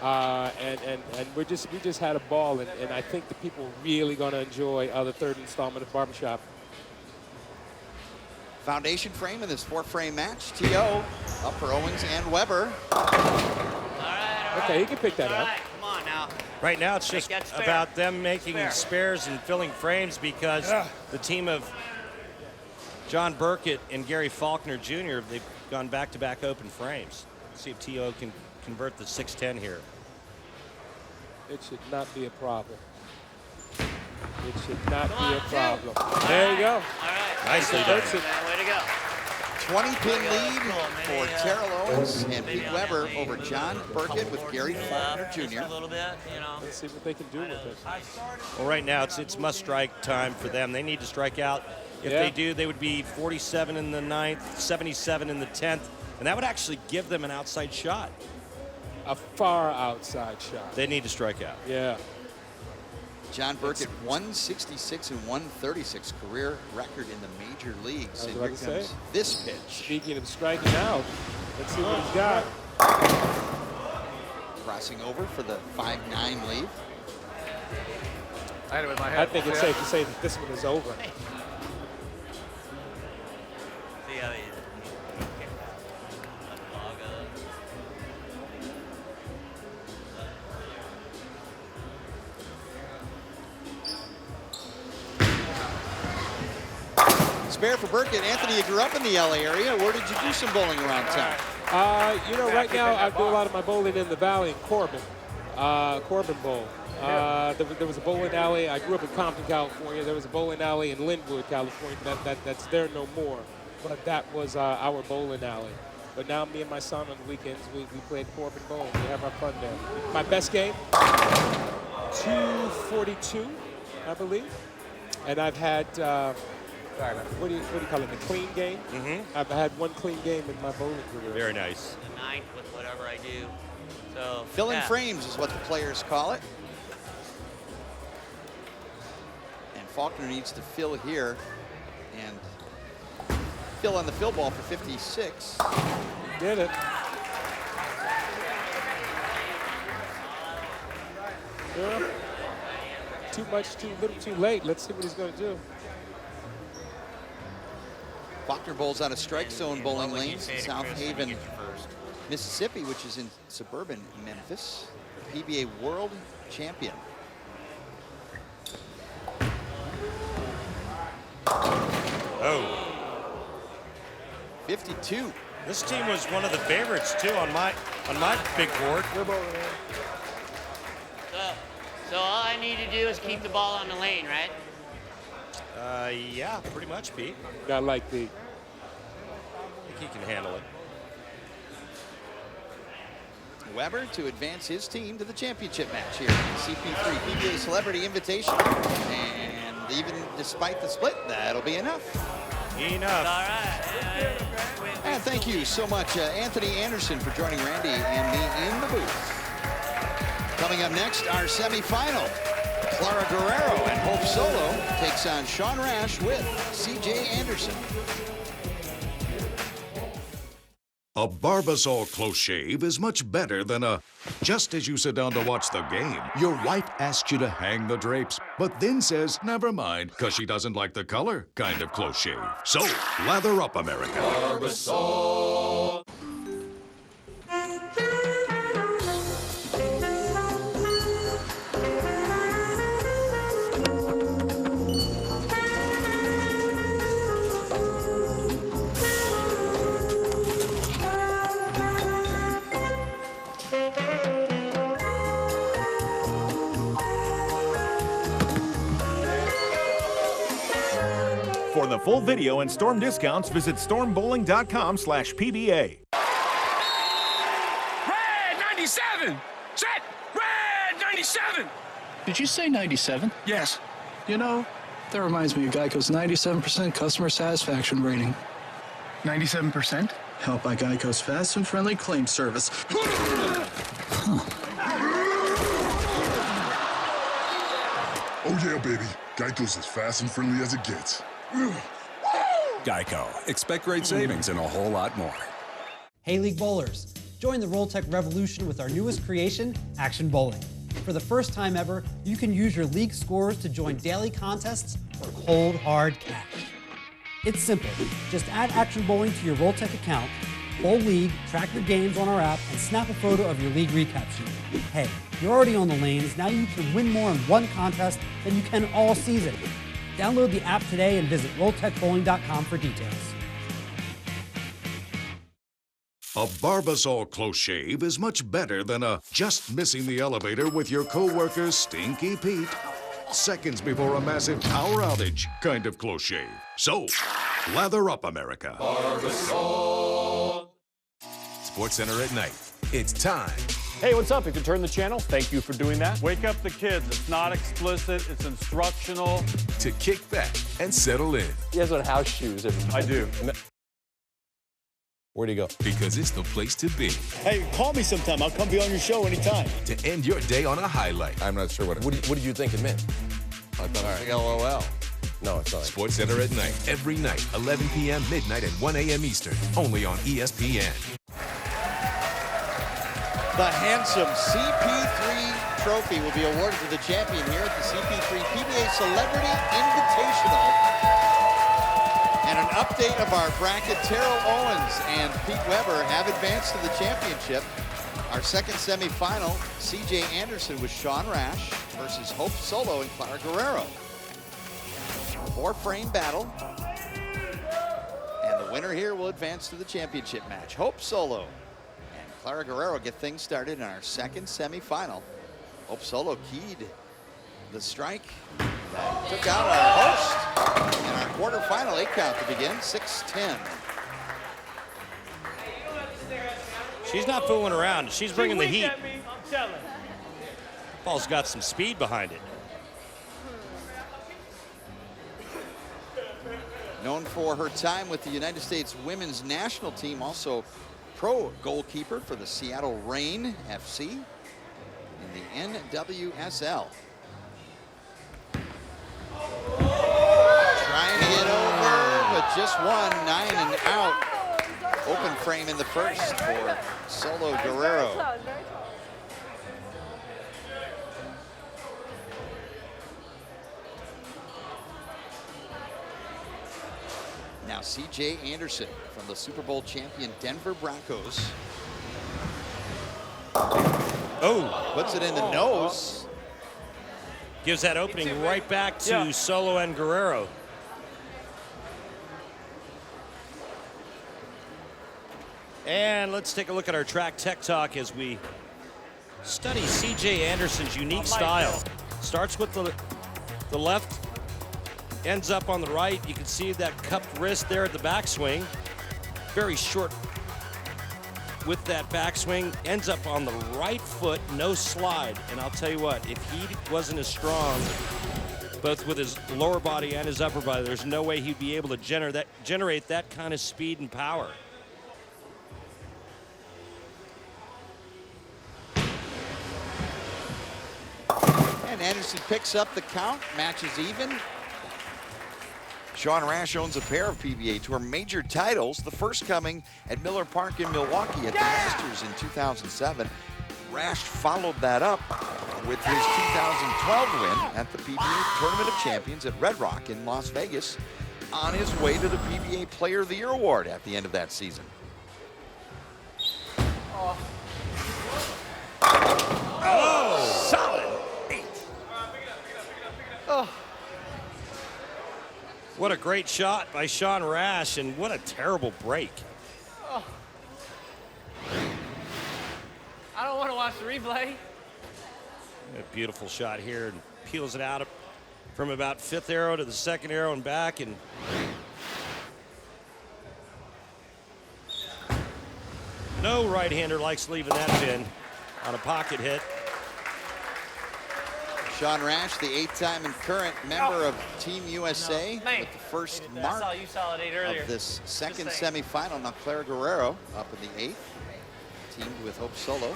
And we just had a ball, and I think the people are really going to enjoy the 3rd installment of Barbershop. Foundation frame in this 4-frame match. T.O. up for Owens and Weber. Okay, he can pick that up. Come on now. Right now, it's just about them making spares and filling frames because the team of John Burkett and Gary Faulkner Jr., they've gone back-to-back open frames. Let's see if T.O. can convert the 610 here. It should not be a problem. It should not be a problem. There you go. All right. Nicely done. Way to go. 20-pin lead for Terrell Owens and Pete Weber over John Burkett with Gary Faulkner Jr. A little bit, you know. Let's see what they can do with it. Well, right now, it's must-strike time for them. They need to strike out. If they do, they would be 47 in the 9th, 77 in the 10th, and that would actually give them an outside shot. A far outside shot. They need to strike out. Yeah. John Burkett, 166 and 136 career record in the major leagues. And here comes this pitch. Speaking of striking out, let's see what he's got. Crossing over for the 5-9 lead. I think it's safe to say that this one is over. Spare for Burkett. Anthony, you grew up in the LA area. Where did you do some bowling around town? You know, right now I do a lot of my bowling in the valley in Corbin. Corbin Bowl. There was a bowling alley. I grew up in Compton, California. There was a bowling alley in Linwood, California. That's there no more. But that was our bowling alley. But now me and my son on the weekends, we play at Corbin Bowl. We have our fun there. My best game, 242, I believe. And I've had, what do you call it, the clean game? Mm-hmm. I've had one clean game in my bowling career. Very nice. The 9th with whatever I do. So Filling frames is what the players call it. And Faulkner needs to fill here and fill on the fill ball for 56. Did it. Yeah. Too much, too little, too late. Let's see what he's going to do. Faulkner bowls out of strike zone bowling lanes in South Haven, Mississippi, which is in suburban Memphis. PBA World Champion. Oh. 52. This team was one of the favorites too on my big board. So all I need to do is keep the ball on the lane, right? Yeah, pretty much, Pete. Got like the. I think he can handle it. Weber to advance his team to the championship match here in the CP3 PBA Celebrity Invitational. And even despite the split, that'll be enough. Enough. All right. And thank you so much, Anthony Anderson, for joining Randy and me in the booth. Coming up next, our semifinal. Clara Guerrero and Hope Solo takes on Sean Rash with CJ Anderson. A Barbasol close shave is much better than a just as you sit down to watch the game, your wife asks you to hang the drapes, but then says, never mind, because she doesn't like the color kind of close shave. So, lather up, America. Barbasol. For the full video and storm discounts, visit stormbowling.com/PBA. Red 97! Set! Red 97! Did you say 97? Yes. You know, that reminds me of Geico's 97% customer satisfaction rating. 97%? Helped by Geico's fast and friendly claim service. Oh yeah, baby. Geico's as fast and friendly as it gets. Geico. Expect great savings and a whole lot more. Hey League Bowlers, join the Rolltech revolution with our newest creation, Action Bowling. For the first time ever, you can use your league scores to join daily contests for cold, hard cash. It's simple. Just add Action Bowling to your Rolltech account, bowl league, track your games on our app, and snap a photo of your league recap sheet. Hey, you're already on the lanes, now you can win more in one contest than you can all season. Download the app today and visit rolltechbowling.com for details. A Barbasol close shave is much better than a just missing the elevator with your coworker Stinky Pete seconds before a massive power outage kind of close shave. So, lather up, America. Barbasol. SportsCenter at night. It's time. Hey, what's up? If you turn the channel, thank you for doing that. Wake up the kids. It's not explicit. It's instructional. To kick back and settle in. You guys want house shoes? I do. Where'd he go? Because it's the place to be. Hey, call me sometime. I'll come be on your show anytime. To end your day on a highlight. I'm not sure what did you think it meant? I thought it was like LOL. No, it's not. SportsCenter at night. Every night, 11 p.m., midnight, and 1 a.m. Eastern. Only on ESPN. The handsome CP3 trophy will be awarded to the champion here at the CP3 PBA Celebrity Invitational. And an update of our bracket, Terrell Owens and Pete Weber have advanced to the championship. Our second semifinal, CJ Anderson with Sean Rash versus Hope Solo and Clara Guerrero. 4-frame battle. And the winner here will advance to the championship match. Hope Solo and Clara Guerrero get things started in our second semifinal. Hope Solo keyed the strike that took out our host in our quarterfinal 8-count to begin, 6-10. She's not fooling around. She's bringing the heat. I'm telling. Ball's got some speed behind it. Known for her time with the United States women's national team, also pro goalkeeper for the Seattle Reign FC in the NWSL. Trying to get over, but just one, 9 and out. Open frame in the first for Solo Guerrero. Now C.J. Anderson from the Super Bowl champion Denver Broncos. Oh. Puts it in the nose. Gives that opening right back to Solo and Guerrero. And let's take a look at our track tech talk as we study C.J. Anderson's unique style. Starts with the left, ends up on the right. You can see that cupped wrist there at the backswing. Very short with that backswing, ends up on the right foot, no slide. And I'll tell you what, if he wasn't as strong, both with his lower body and his upper body, there's no way he'd be able to generate that kind of speed and power. And Anderson picks up the count, matches even. Shan Rash owns a pair of PBA Tour major titles, the first coming at Miller Park in Milwaukee at the Masters in 2007. Rash followed that up with his 2012 win at the PBA Tournament of Champions at Red Rock in Las Vegas, on his way to the PBA Player of the Year award at the end of that season. Oh, solid 8. Oh. What a great shot by Shan Rash, and what a terrible break. Oh. I don't want to watch the replay. A beautiful shot here, and peels it out from about 5th arrow to the 2nd arrow and back, and no right-hander likes leaving that pin on a pocket hit. Shan Rash, the 8-time and current member of Team USA, with the first mark of this second semifinal. Now Clara Guerrero up in the 8th, teamed with Hope Solo.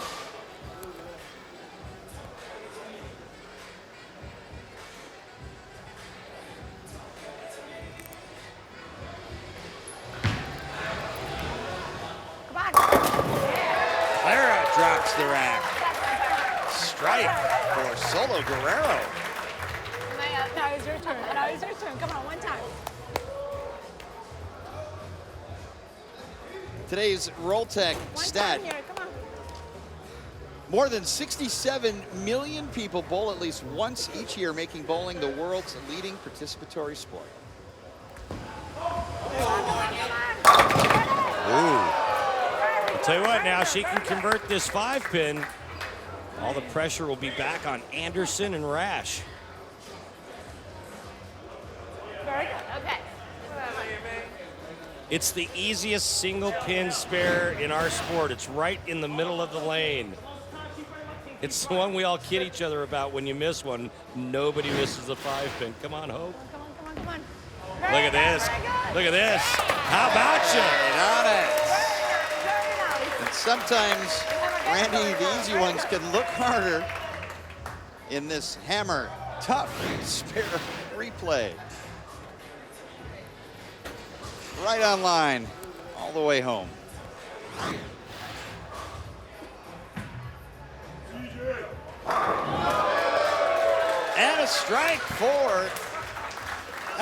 Clara drops the rack. Strike for Solo Guerrero. Now it's your turn. Now it's your turn. Come on, one time. Today's Roll Tech stat. Here, come on. More than 67 million people bowl at least once each year, making bowling the world's leading participatory sport. I'll tell you what, now she can convert this 5-pin. All the pressure will be back on Anderson and Rash. Very good. Okay. It's the easiest single pin spare in our sport. It's right in the middle of the lane. It's the one we all kid each other about. When you miss one, nobody misses the 5-pin. Come on, Hope. Come on. Look at this. Look at this. How about you? On it. And sometimes, Randy, the easy ones can look harder in this hammer tough spare replay. Right on line, all the way home. And a strike for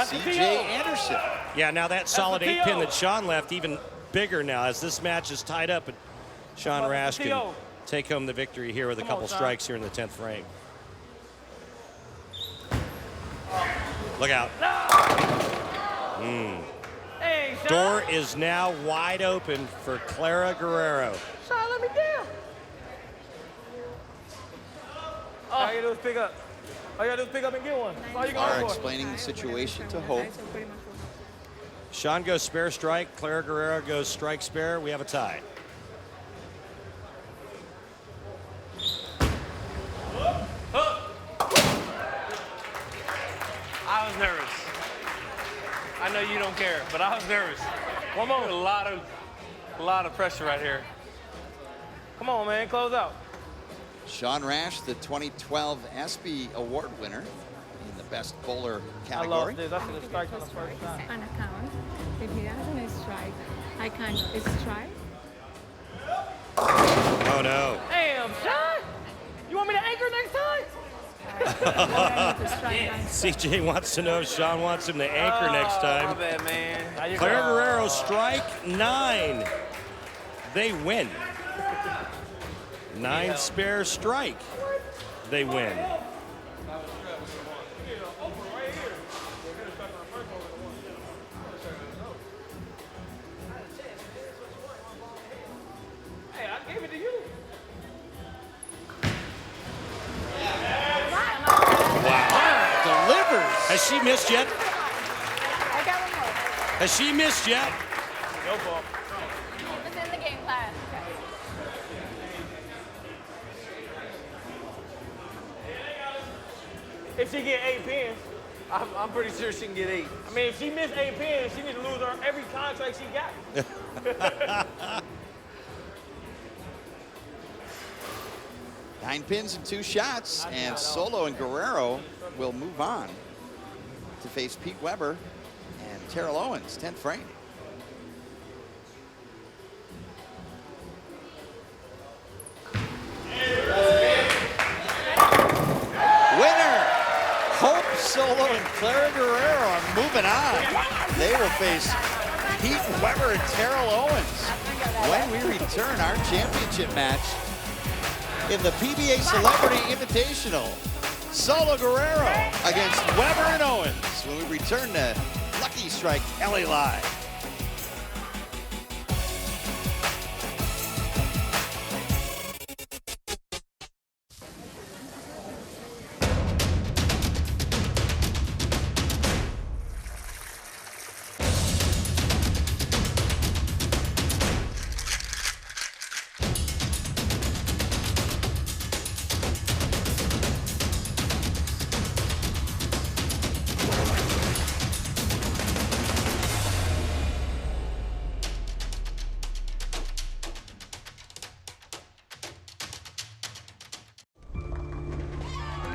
C.J. Anderson. Yeah, now that solid 8-pin that Shan left, even bigger now as this match is tied up. And Shan Rash can take home the victory here with a couple strikes here in the 10th frame. Look out. Door is now wide open for Clara Guerrero. Shan, let me down. All you do is pick up. All you gotta do is pick up and get one. All you Clara going for. explaining the situation to Hope. Shan goes spare strike. Clara Guerrero goes strike spare. We have a tie. I was nervous. I know you don't care, but I was nervous. One more. A lot of pressure right here. Come on, man, close out. Shan Rash, the 2012 ESPY Award winner in the best bowler I category. love this. I should have striked on the first time. An account. If he doesn't strike, I can strike. Oh, no. Damn, Shan! You want me to anchor next time? CJ wants to know if Shan wants him to anchor next time. My bad, man. Claire Guerrero, strike 9. They win. 9 spare strike. They win. Hey, I gave it to you. Delivers. Has she missed yet? I got one more. Has she missed yet? No ball. It's in the game plan. If she get 8 pins, I'm pretty sure she can get 8. I mean, if she missed 8 pins, she needs to lose her every contract she got. 9 pins and 2 shots, and Solo and Guerrero will move on to face Pete Weber and Terrell Owens, 10th frame. Winner! Hope Solo and Clara Guerrero are moving on. They will face Pete Weber and Terrell Owens when we return our championship match in the PBA Celebrity Invitational. Solo Guerrero against Weber and Owens when we return to Lucky Strike LA Live.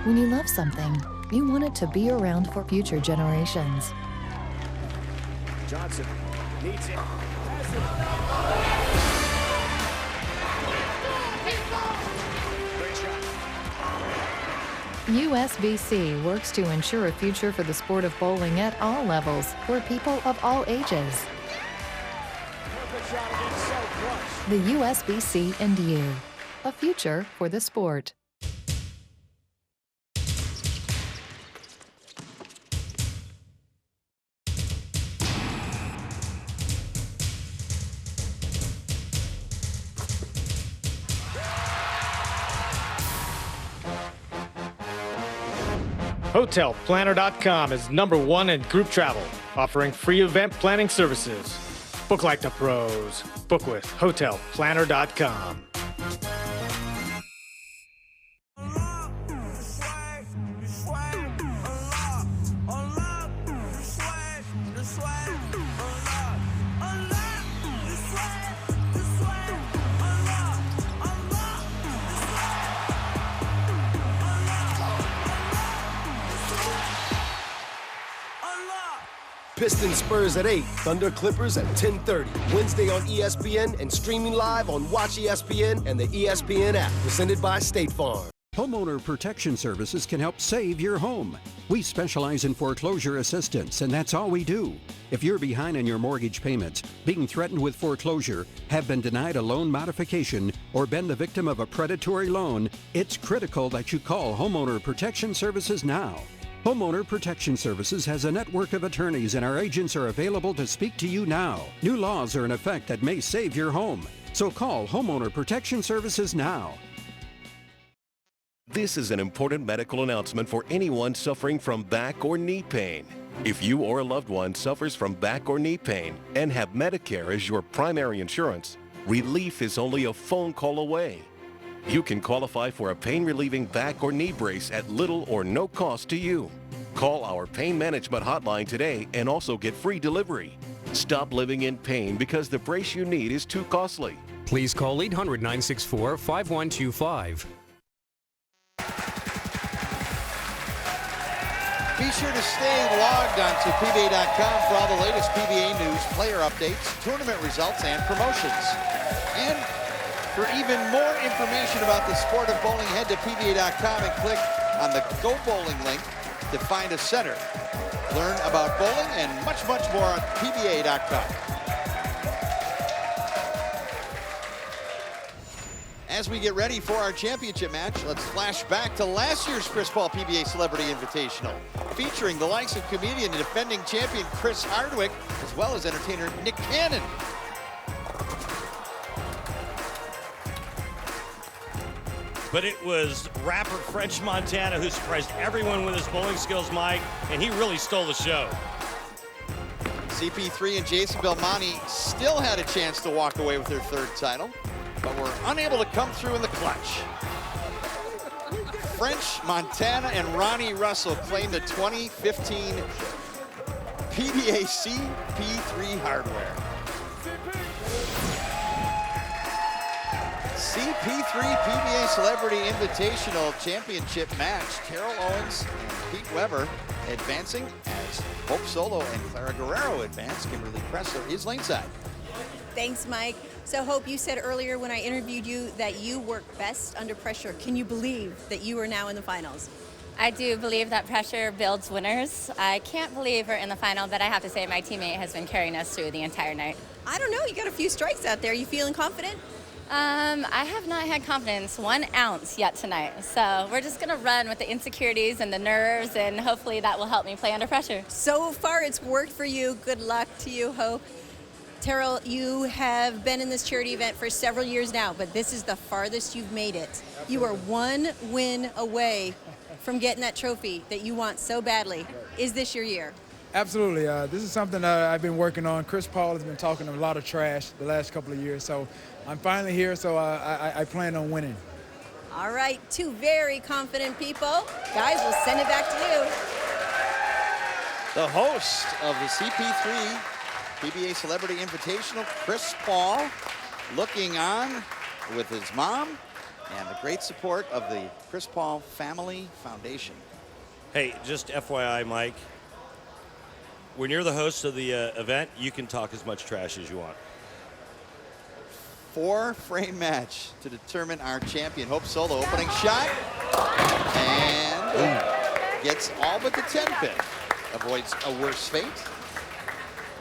When you love something, you want it to be around for future generations. Johnson needs it. USBC works to ensure a future for the sport of bowling at all levels for people of all ages. The USBC and you, a future for the sport. HotelPlanner.com is #1 in group travel, offering free event planning services. Book like the pros. Book with HotelPlanner.com. Pistons Spurs at 8, Thunder Clippers at 10:30. Wednesday on ESPN and streaming live on Watch ESPN and the ESPN app. Presented by State Farm. Homeowner Protection Services can help save your home. We specialize in foreclosure assistance, and that's all we do. If you're behind on your mortgage payments, being threatened with foreclosure, have been denied a loan modification, or been the victim of a predatory loan, it's critical that you call Homeowner Protection Services now. Homeowner Protection Services has a network of attorneys, and our agents are available to speak to you now. New laws are in effect that may save your home. So call Homeowner Protection Services now. This is an important medical announcement for anyone suffering from back or knee pain. If you or a loved one suffers from back or knee pain and have Medicare as your primary insurance, relief is only a phone call away. You can qualify for a pain-relieving back or knee brace at little or no cost to you. Call our pain management hotline today and also get free delivery. Stop living in pain because the brace you need is too costly. Please call 800-964-5125. Be sure to stay logged on to PBA.com for all the latest PBA news, player updates, tournament results, and promotions. And for even more information about the sport of bowling, head to PBA.com and click on the Go Bowling link to find a center Learn about bowling and much, much more on PBA.com. As we get ready for our championship match, let's flash back to last year's Chris Paul PBA Celebrity Invitational, featuring the likes of comedian and defending champion Chris Hardwick, as well as entertainer Nick Cannon. But it was rapper French Montana who surprised everyone with his bowling skills, Mike, and he really stole the show. CP3 and Jason Belmonte still had a chance to walk away with their third title, but were unable to come through in the clutch. French Montana and Ronnie Russell claimed the 2015 PBA CP3 hardware. CP3 PBA Celebrity Invitational Championship match. Terrell Owens and Pete Weber advancing as Hope Solo and Clara Guerrero advance. Kimberly Kressler is laneside. Thanks, Mike. So, Hope, you said earlier when I interviewed you that you work best under pressure. Can you believe that you are now in the finals? I do believe that pressure builds winners. I can't believe we're in the final, but I have to say my teammate has been carrying us through the entire night. I don't know. You got a few strikes out there. You feeling confident? I have not had confidence 1 ounce yet tonight. So we're just going to run with the insecurities and the nerves, and hopefully that will help me play under pressure. So far, it's worked for you. Good luck to you, Hope. Terrell, you have been in this charity event for several years now, but this is the farthest you've made it. Absolutely. You are 1 win away from getting that trophy that you want so badly. Is this your year? Absolutely. This is something I've been working on. Chris Paul has been talking a lot of trash the last couple of years, so I'm finally here, so I plan on winning. All right, 2 very confident people. Guys, we'll send it back to you. The host of the CP3 PBA Celebrity Invitational, Chris Paul, looking on with his mom and the great support of the Chris Paul Family Foundation. Hey, just FYI, Mike, when you're the host of the event, you can talk as much trash as you want. 4-frame match to determine our champion. Hope Solo opening shot and gets all but the 10 pin. Avoids a worse fate.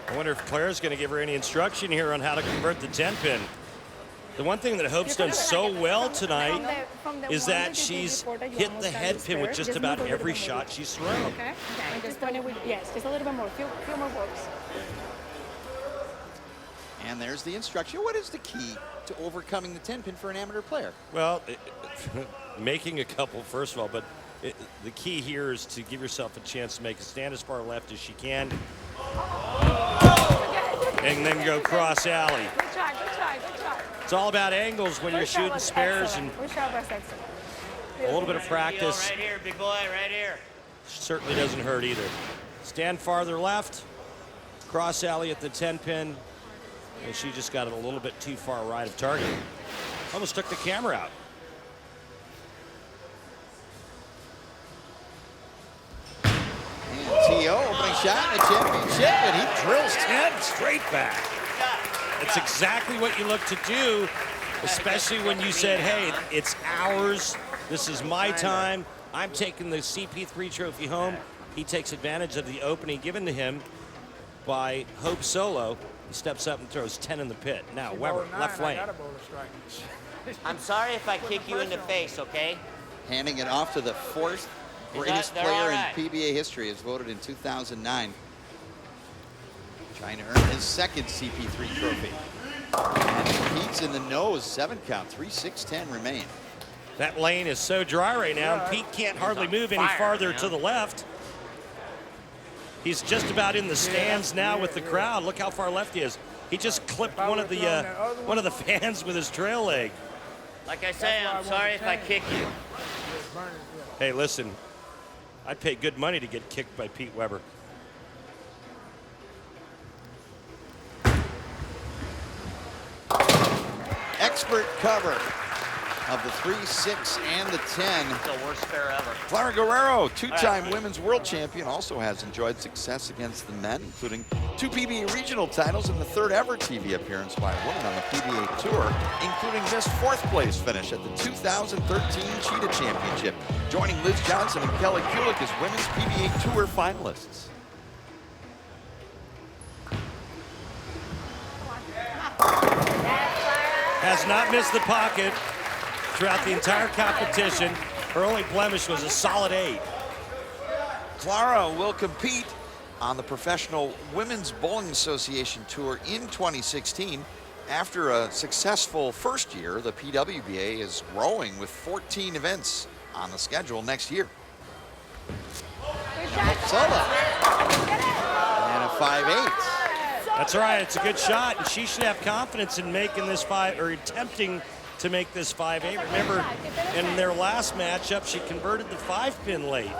I wonder if Claire's going to give her any instruction here on how to convert the 10 pin. The one thing that Hope's done so well tonight is that she's hit the head pin with just about every shot she's thrown. Okay. And just point it with, yes, just a little bit more, few more volts. And there's the instruction. What is the key to overcoming the 10 pin for an amateur player? Well, making a couple, first of all, but the key here is to give yourself a chance to make a stand as far left as she can. And then go cross alley. Good try, good try, good try. It's all about angles when you're shooting spares, and a little bit of practice. Right here, big boy, right here. Certainly doesn't hurt either. Stand farther left, cross alley at the 10 pin, and she just got it a little bit too far right of target. Almost took the camera out. T.O. opening shot in the championship, and he drills 10 straight back. It's exactly what you look to do, especially when you said, hey, it's ours. This is my time. I'm taking the CP3 trophy home. He takes advantage of the opening given to him by Hope Solo. He steps up and throws 10 in the pit. Now, Weber, left lane. I'm sorry if I kick you in the face, okay? Handing it off to the 4th greatest player in PBA history, as voted in 2009. Trying to earn his 2nd CP3 trophy. And Pete's in the nose, 7 count, 3-6-10 remain. That lane is so dry right now, and Pete can't hardly move any farther to the left. He's just about in the stands now with the crowd. Look how far left he is. He just clipped one of the fans with his trail leg. Like I say, I'm sorry if I kick you. Hey, listen, I'd pay good money to get kicked by Pete Weber. Expert cover of the 3, 6, and the 10. The worst spare ever. Clara Guerrero, 2-time women's world champion, also has enjoyed success against the men, including 2 PBA regional titles and the 3rd ever TV appearance by a woman on the PBA Tour, including this 4th place finish at the 2013 Cheetah Championship, joining Liz Johnson and Kelly Kulik as women's PBA Tour finalists. has not missed the pocket throughout the entire competition. Her only blemish was a solid 8. Clara will compete on the Professional Women's Bowling Association Tour in 2016. After a successful first year, the PWBA is growing with 14 events on the schedule next year. Solo. And a 5-8. That's right, it's a good shot, and she should have confidence in making this 5, or attempting to make this 5-8. Remember, in their last matchup, she converted the 5-pin late.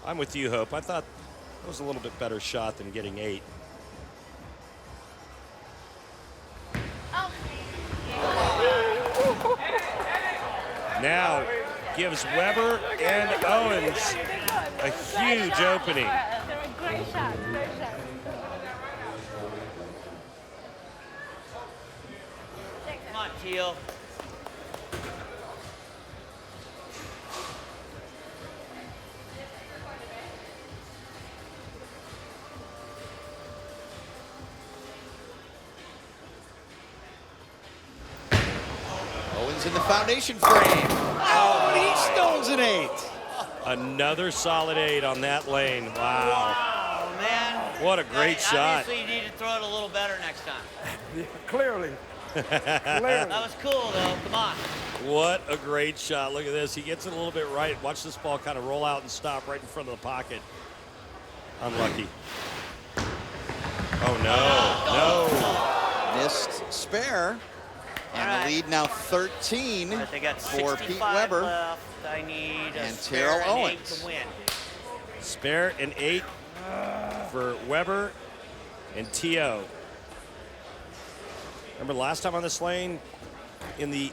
I'm with you, Hope. I thought it was a little bit better shot than getting 8. Now gives Weber and Owens a huge opening. Great shot, great shot. Come on, Teal. Owens in the foundation frame. Oh, and he stones an 8. Another solid 8 on that lane. Wow. Wow, man. What a great shot. Obviously, you need to throw it a little better next time. Yeah, clearly. That was cool, though. Come on. What a great shot. Look at this. He gets it a little bit right. Watch this ball kind of roll out and stop right in front of the pocket. Unlucky. Oh, no. Missed spare. And the lead now 13 They got for 65 Pete Weber left. I need a and spare Terrell and 8 Owens. to win. Spare and 8 for Weber and T.O. Remember last time on this lane, in the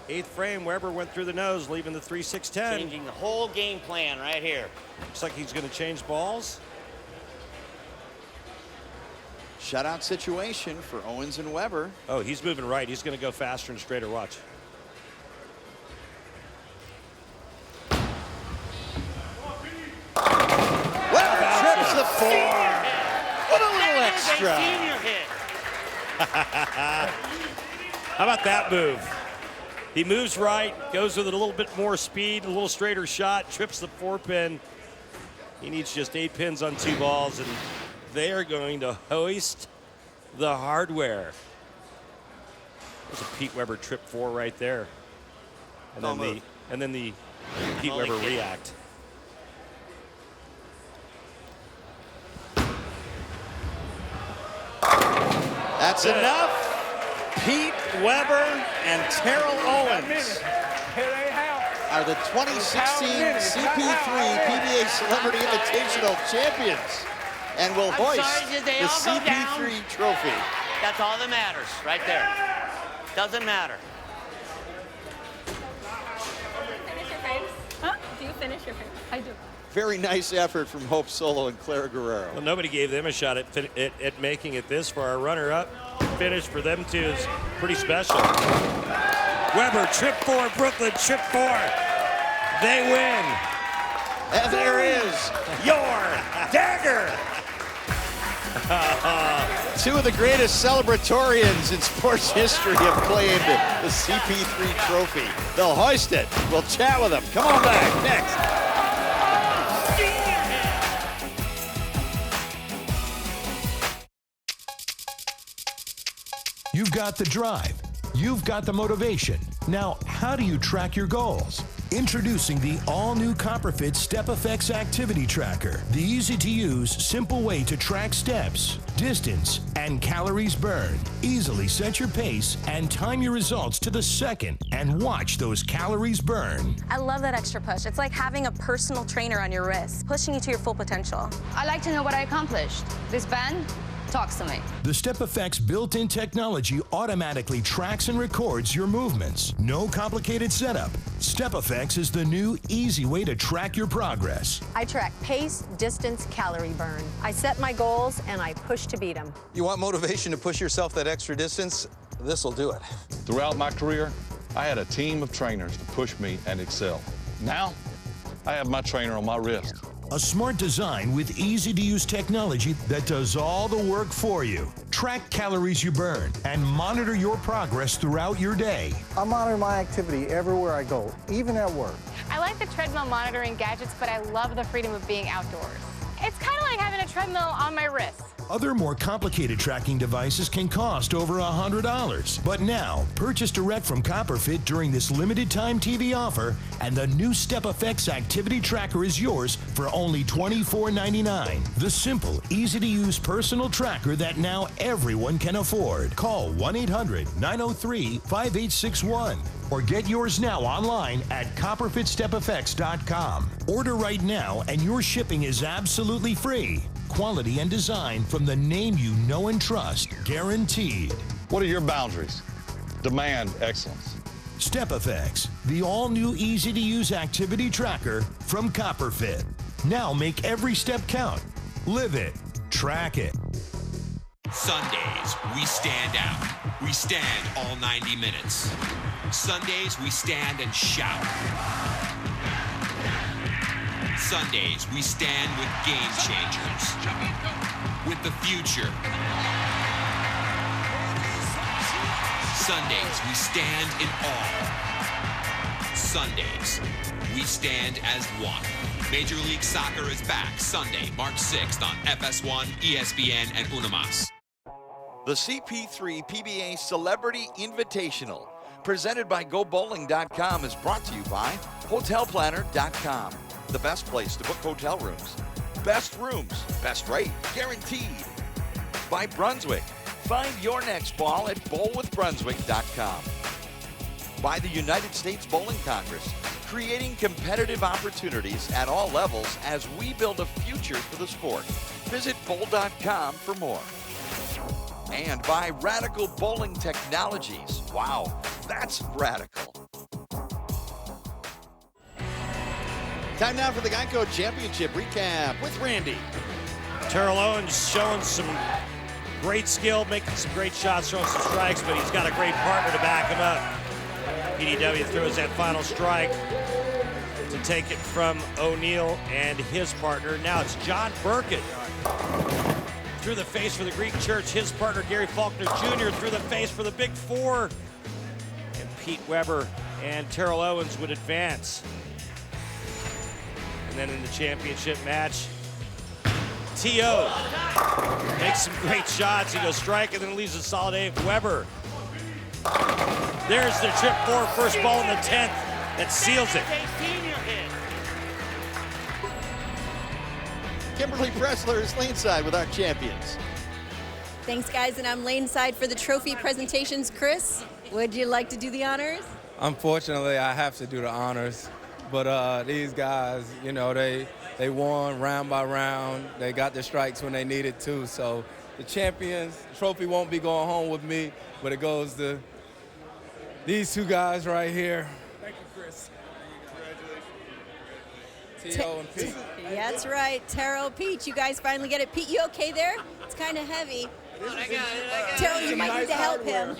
8th frame, Weber went through the nose, leaving the 3-6-10. Changing the whole game plan right here. Looks like he's going to change balls. Shutout situation for Owens and Weber. Oh, he's moving right. He's going to go faster and straighter. Watch. Weber trips the 4. What a little extra. Senior hit. How about that move? He moves right, goes with a little bit more speed, a little straighter shot, trips the 4-pin. He needs just 8 pins on 2 balls, and they are going to hoist the hardware. There's a Pete Weber trip 4 right there. And then the Pete Weber react. That's enough. Pete Weber and Terrell Owens are the 2016 CP3 PBA Celebrity Invitational champions and will hoist the CP3 trophy. That's all that matters right there. Doesn't matter. Finish your face? Huh? Do you finish your face? I do. Very nice effort from Hope Solo and Clara Guerrero. Well, nobody gave them a shot at making it this far. A runner-up finish for them two is pretty special. Weber, trip 4, Brooklyn, trip 4. They win. And there is your dagger. Two of the greatest celebratorians in sports history have claimed the CP3 trophy. They'll hoist it. We'll chat with them. Come on back next. You've got the drive. You've got the motivation. Now, how do you track your goals? Introducing the all-new CopperFit Step Effects Activity Tracker, the easy-to-use, simple way to track steps, distance, and calories burned. Easily set your pace and time your results to the second and watch those calories burn. I love that extra push. It's like having a personal trainer on your wrist, pushing you to your full potential. I like to know what I accomplished. This band talks to me. The Step Effects built-in technology automatically tracks and records your movements. No complicated setup. Step Effects is the new, easy way to track your progress. I track pace, distance, calorie burn. I set my goals and I push to beat them. You want motivation to push yourself that extra distance? This'll do it. Throughout my career, I had a team of trainers to push me and excel. Now, I have my trainer on my wrist. A smart design with easy-to-use technology that does all the work for you. Track calories you burn and monitor your progress throughout your day. I monitor my activity everywhere I go, even at work. I like the treadmill monitoring gadgets, but I love the freedom of being outdoors. It's kind of like having a treadmill on my wrist. Other more complicated tracking devices can cost over $100. But now, purchase direct from Copperfit during this limited time TV offer, and the new StepFX activity tracker is yours for only $24.99. The simple, easy-to-use personal tracker that now everyone can afford. Call 1-800-903-5861 or get yours now online at CopperfitStepFX.com. Order right now and your shipping is absolutely free. Quality and design from the name you know and trust, guaranteed. What are your boundaries? Demand excellence. StepFX, the all-new easy-to-use activity tracker from Copperfit. Now make every step count. Live it. Track it. Sundays, we stand out. We stand all 90 minutes. Sundays, we stand and shout. Sundays, we stand with game changers, with the future. Sundays, we stand in awe. Sundays, we stand as one. Major League Soccer is back Sunday, March 6th on FS1, ESPN, and Unimas. The CP3 PBA Celebrity Invitational, presented by GoBowling.com, is brought to you by HotelPlanner.com. The best place to book hotel rooms. Best rooms, best rate, guaranteed. By Brunswick. Find your next ball at bowlwithbrunswick.com. By the United States Bowling Congress, creating competitive opportunities at all levels as we build a future for the sport. Visit bowl.com for more. And by Radical Bowling Technologies. Wow, that's radical. Time now for the Geico Championship recap with Randy. Terrell Owens showing some great skill, making some great shots, throwing some strikes, but he's got a great partner to back him up. PDW throws that final strike to take it from O'Neal and his partner. Now it's John Burkett through the face for the Greek Church. His partner, Gary Faulkner Jr., through the face for the Big Four. And Pete Weber and Terrell Owens would advance. And then in the championship match, T.O. makes some great shots. He goes strike and then leaves a solid eight. Weber. There's the trip for first ball in the 10th. That seals it. Kimberly Pressler is laneside with our champions. Thanks, guys, and I'm laneside for the trophy presentations. Chris, would you like to do the honors? Unfortunately, I have to do the honors. But these guys, you know, they won round by round. They got their strikes when they needed to. So the champions trophy won't be going home with me, but it goes to these two guys right here. Thank you, Chris. Congratulations. T.O. and Pete. Yeah, that's right. Terrell, Pete, you guys finally get it. Pete, you okay there? It's kind of heavy. Terrell, you might need to help him.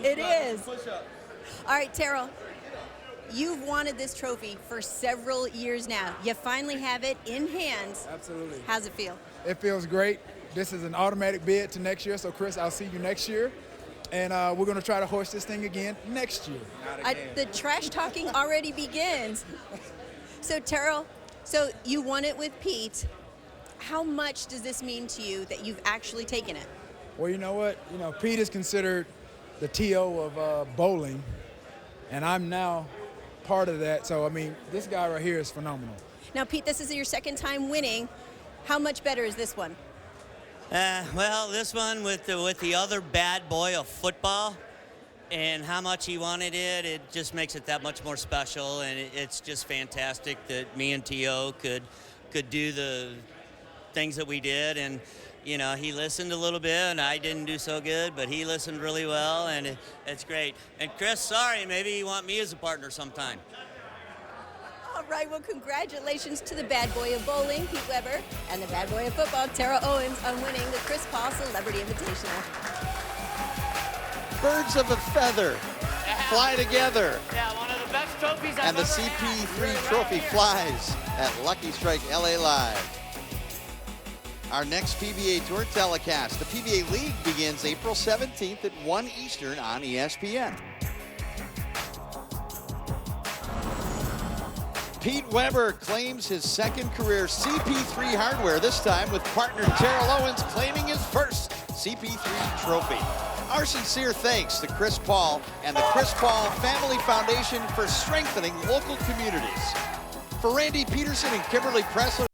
It is. All right, Terrell. You've wanted this trophy for several years now. You finally have it in hands. Absolutely. How's it feel? It feels great. This is an automatic bid to next year. So, Chris, I'll see you next year. And we're going to try to hoist this thing again next year. The trash talking already begins. So, Terrell, so you won it with Pete. How much does this mean to you that you've actually taken it? Well, you know what? You know, Pete is considered the T.O. of bowling. And I'm now part of that. So, I mean, this guy right here is phenomenal. Now, Pete, this is your second time winning. How much better is this one? Well, this one with the other bad boy of football and how much he wanted it, it just makes it that much more special. And it's just fantastic that me and T.O. could do the things that we did. And, you know, he listened a little bit, and I didn't do so good, but he listened really well, and it's great. And Chris, sorry, maybe you want me as a partner sometime. All right, well, congratulations to the bad boy of bowling, Pete Weber, and the bad boy of football, Terrell Owens, on winning the Chris Paul Celebrity Invitational. Birds of a feather fly together. Yeah, one of the best And the CP3 trophy flies at Lucky Strike LA Live. Our next PBA Tour telecast. The PBA League begins April 17th at 1 Eastern on ESPN. Pete Weber claims his second career CP3 hardware, this time with partner Terrell Owens claiming his first CP3 trophy. Our sincere thanks to Chris Paul and the Chris Paul Family Foundation for strengthening local communities. For Randy Peterson and Kimberly Pressler,